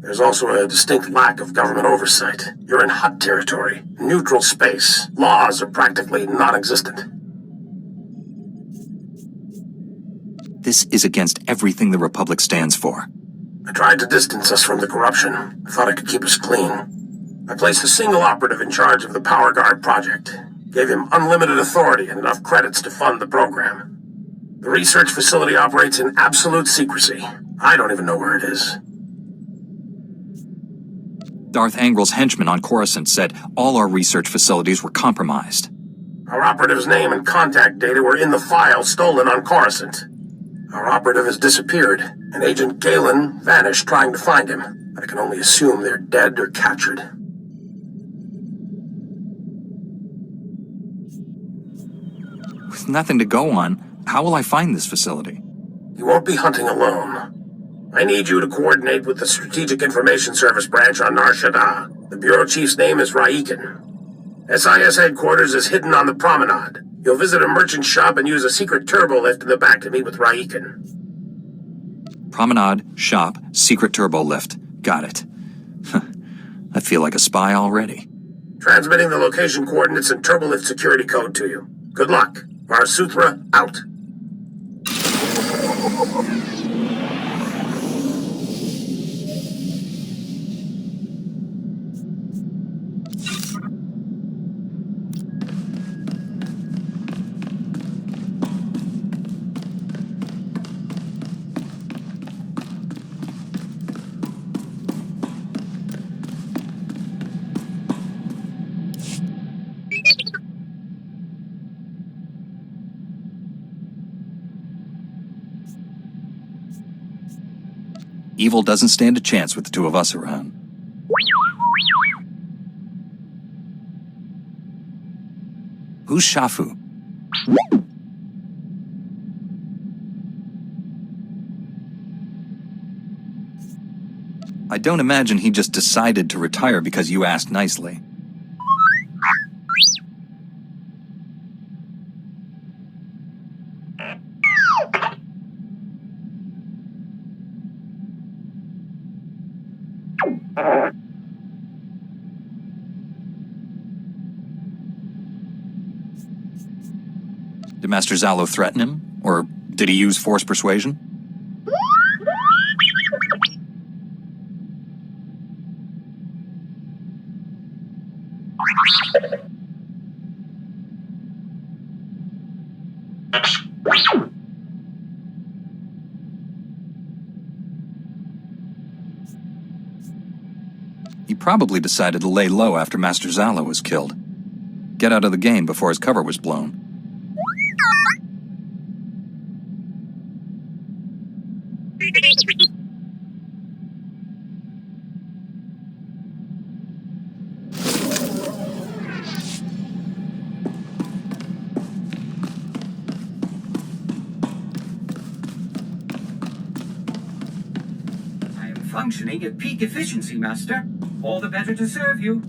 There's also a distinct lack of government oversight. You're in hot territory, neutral space. Laws are practically non-existent. This is against everything the Republic stands for. I tried to distance us from the corruption. I thought I could keep us clean. I placed a single operative in charge of the Power Guard project. Gave him unlimited authority and enough credits to fund the program. The research facility operates in absolute secrecy. I don't even know where it is. Darth Angrel's henchmen on Coruscant said all our research facilities were compromised. Our operative's name and contact data were in the file stolen on Coruscant. Our operative has disappeared, and Agent Galen vanished trying to find him. I can only assume they're dead or captured. With nothing to go on, how will I find this facility? You won't be hunting alone. I need you to coordinate with the Strategic Information Service branch on Nar Shaddaa. The Bureau Chief's name is Raiken. SIS headquarters is hidden on the promenade. You'll visit a merchant shop and use a secret turbo lift in the back to meet with Raiken. Promenade, shop, secret turbo lift. Got it. I feel like a spy already. Transmitting the location coordinates and turbo lift security code to you. Good luck. Varsuthra out. Evil doesn't stand a chance with the two of us around. Who's Shafu? I don't imagine he just decided to retire because you asked nicely. Did Master Zalo threaten him? Or did he use force persuasion? He probably decided to lay low after Master Zalo was killed. Get out of the game before his cover was blown. I am functioning at peak efficiency, Master. All the better to serve you.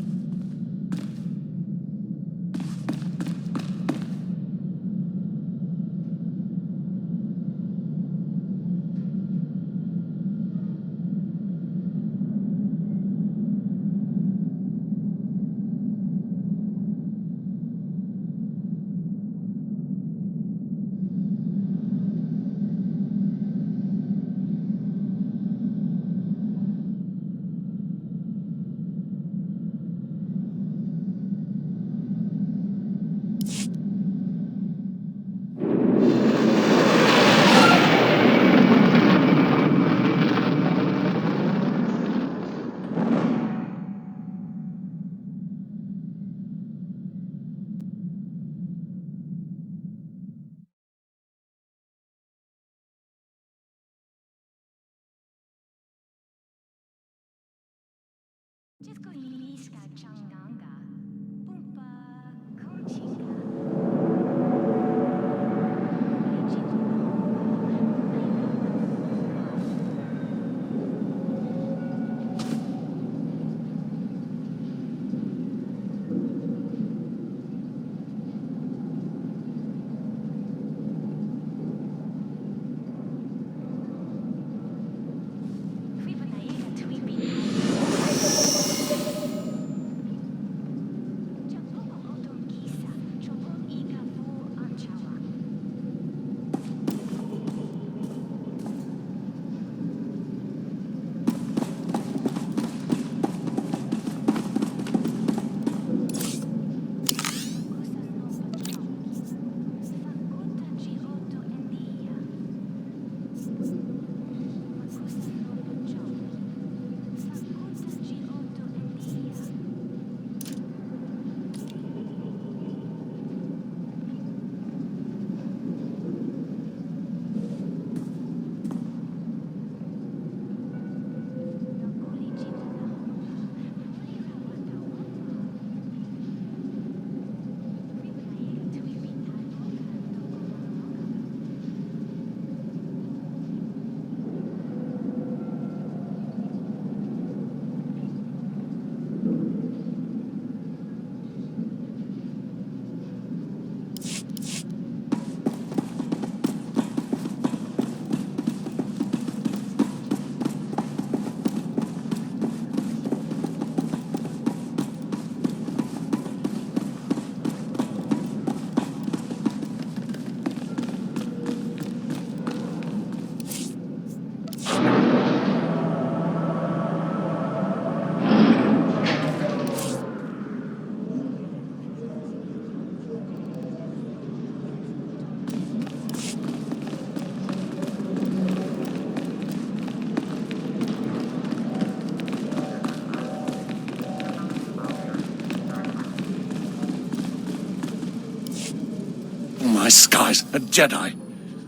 My skies, a Jedi.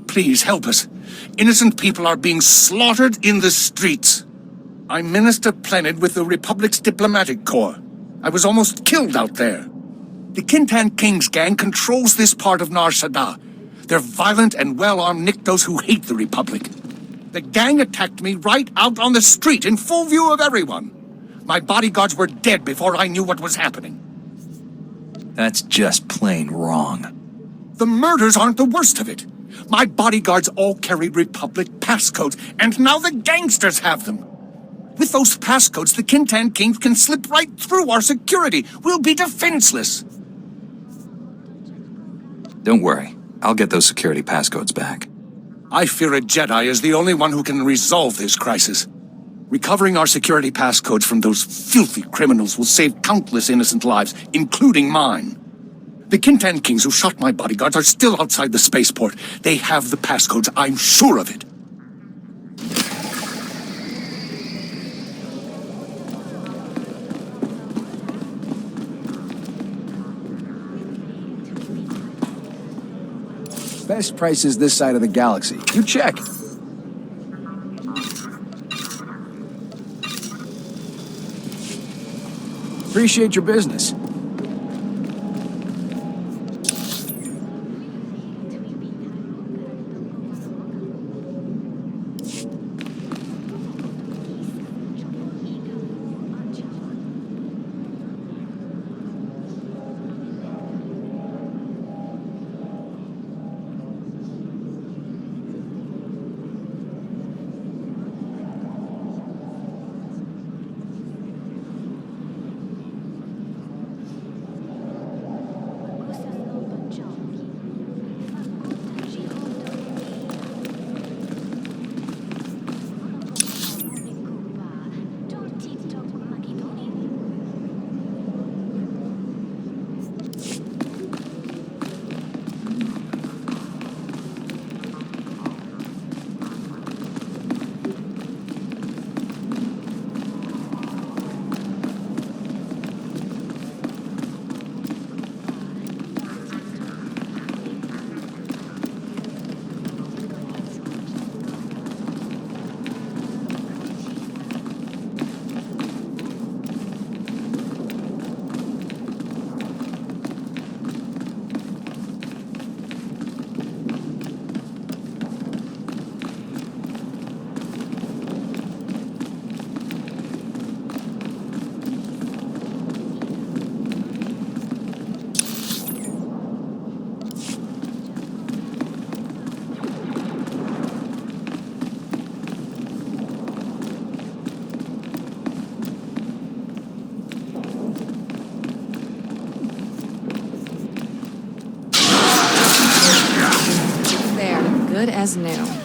Please help us. Innocent people are being slaughtered in the streets. I'm Minister Plenid with the Republic's Diplomatic Corps. I was almost killed out there. The Kintan Kings gang controls this part of Nar Shaddaa. They're violent and well-armed Niktos who hate the Republic. The gang attacked me right out on the street in full view of everyone. My bodyguards were dead before I knew what was happening. That's just plain wrong. The murders aren't the worst of it. My bodyguards all carried Republic passcodes, and now the gangsters have them. With those passcodes, the Kintan Kings can slip right through our security. We'll be defenseless. Don't worry. I'll get those security passcodes back. I fear a Jedi is the only one who can resolve this crisis. Recovering our security passcodes from those filthy criminals will save countless innocent lives, including mine. The Kintan Kings who shot my bodyguards are still outside the spaceport. They have the passcodes, I'm sure of it. Best prices this side of the galaxy. You check. Appreciate your business. Good as new.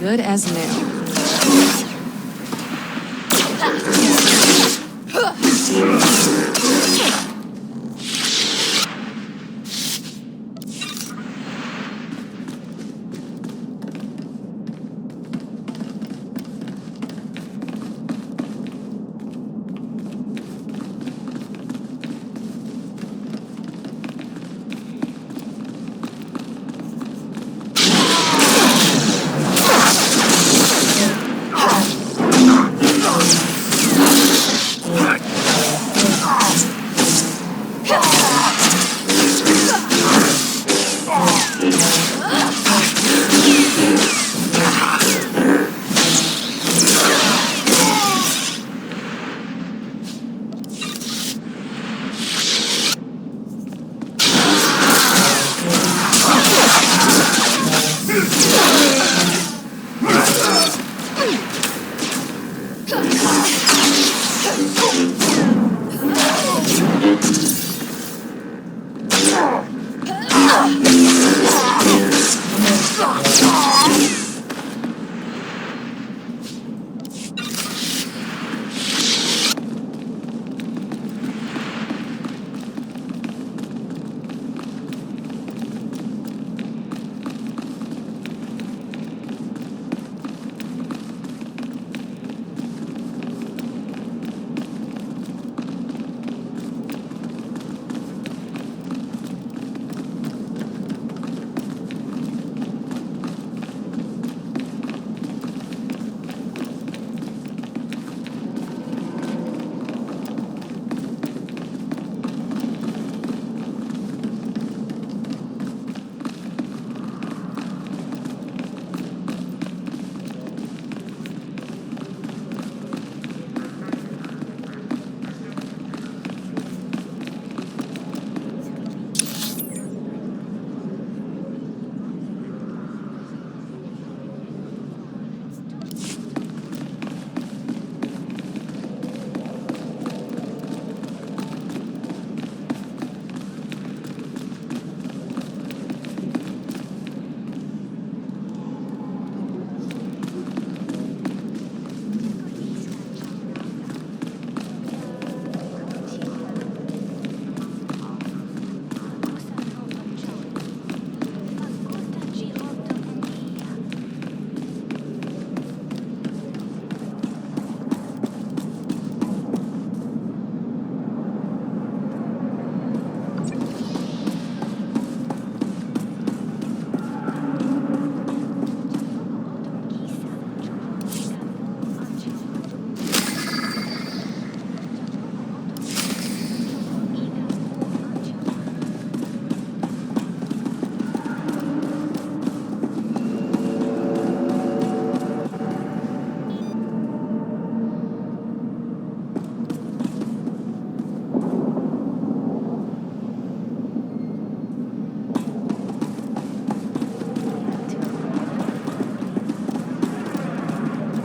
good as new.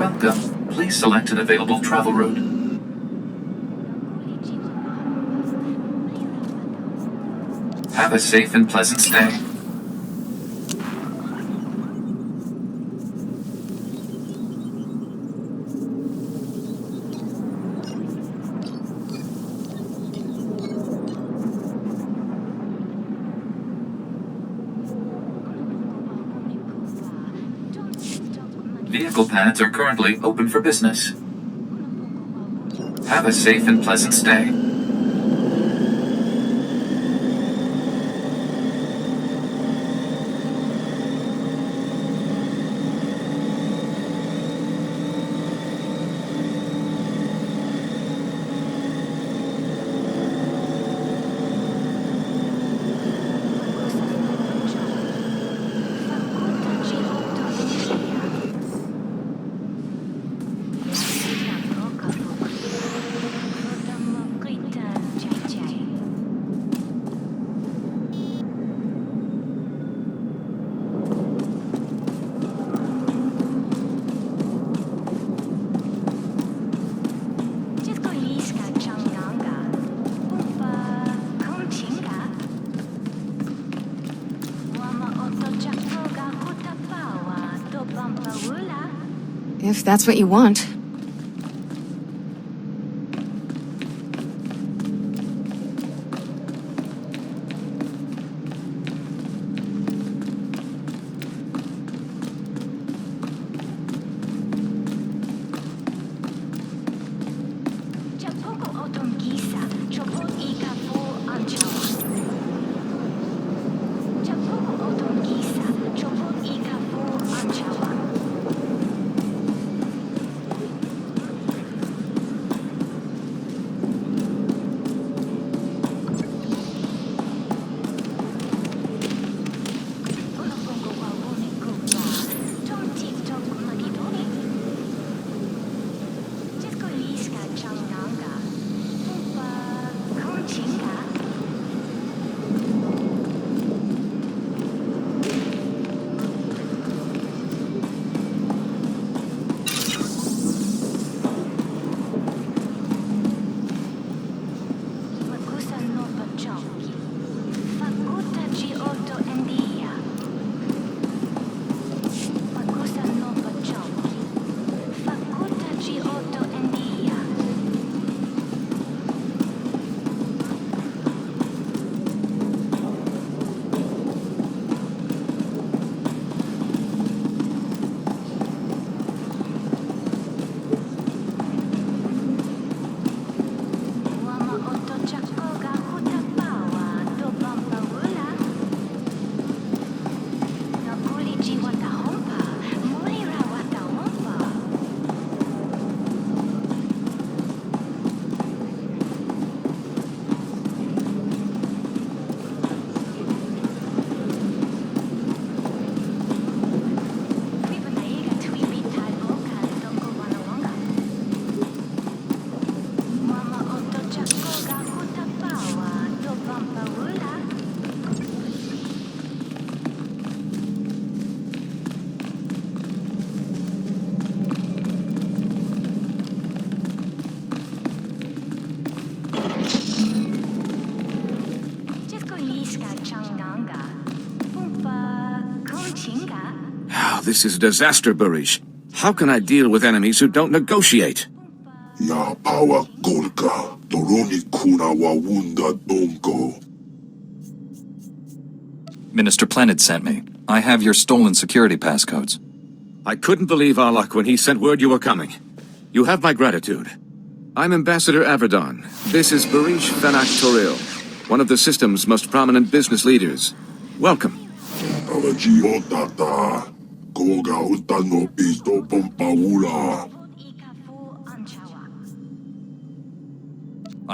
Welcome. Please select an available travel route. Have a safe and pleasant stay. Vehicle pads are currently open for business. Have a safe and pleasant stay. If that's what you want. This is a disaster, Barish. How can I deal with enemies who don't negotiate? Ya power Golka, Doroni Kuna Wawunda Donko. Minister Planet sent me. I have your stolen security passcodes. I couldn't believe our luck when he sent word you were coming. You have my gratitude. I'm Ambassador Averdon. This is Barish Fanak Toril, one of the system's most prominent business leaders. Welcome. I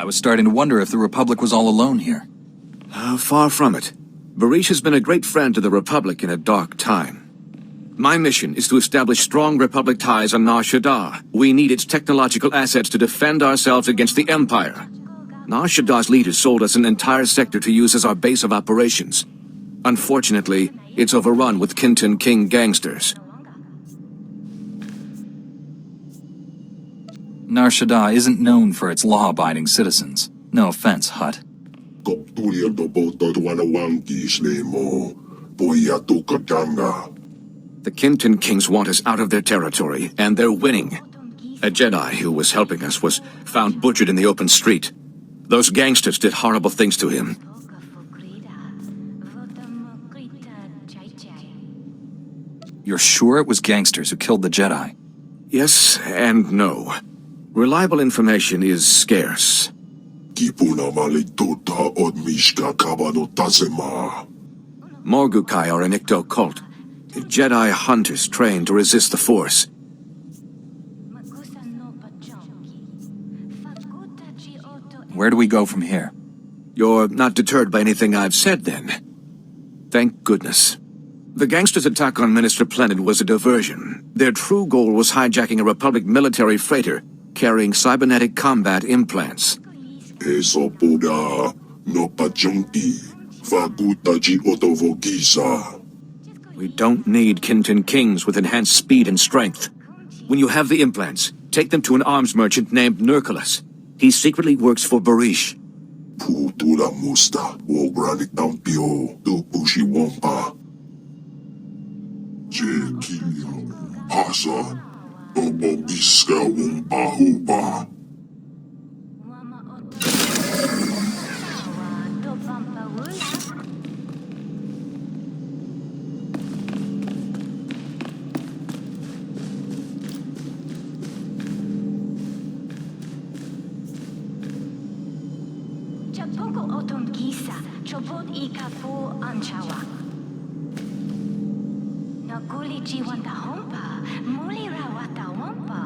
was starting to wonder if the Republic was all alone here. Far from it. Barish has been a great friend to the Republic in a dark time. My mission is to establish strong Republic ties on Nar Shaddaa. We need its technological assets to defend ourselves against the Empire. Nar Shaddaa's leaders sold us an entire sector to use as our base of operations. Unfortunately, it's overrun with Kintan King gangsters. Nar Shaddaa isn't known for its law-abiding citizens. No offense, Hutt. The Kintan Kings want us out of their territory, and they're winning. A Jedi who was helping us was found butchered in the open street. Those gangsters did horrible things to him. You're sure it was gangsters who killed the Jedi? Yes and no. Reliable information is scarce. Morgukai are an Icto cult. Jedi hunters trained to resist the Force. Where do we go from here? You're not deterred by anything I've said, then? Thank goodness. The gangsters' attack on Minister Planet was a diversion. Their true goal was hijacking a Republic military freighter carrying cybernetic combat implants. We don't need Kintan Kings with enhanced speed and strength. When you have the implants, take them to an arms merchant named Nurculus. He secretly works for Barish. Obo Iska Wumpa Hoopa. Chapoko otom gisa, chobot ikafu anchawa. Naguli jiwanda hompa, muli rawata wampa.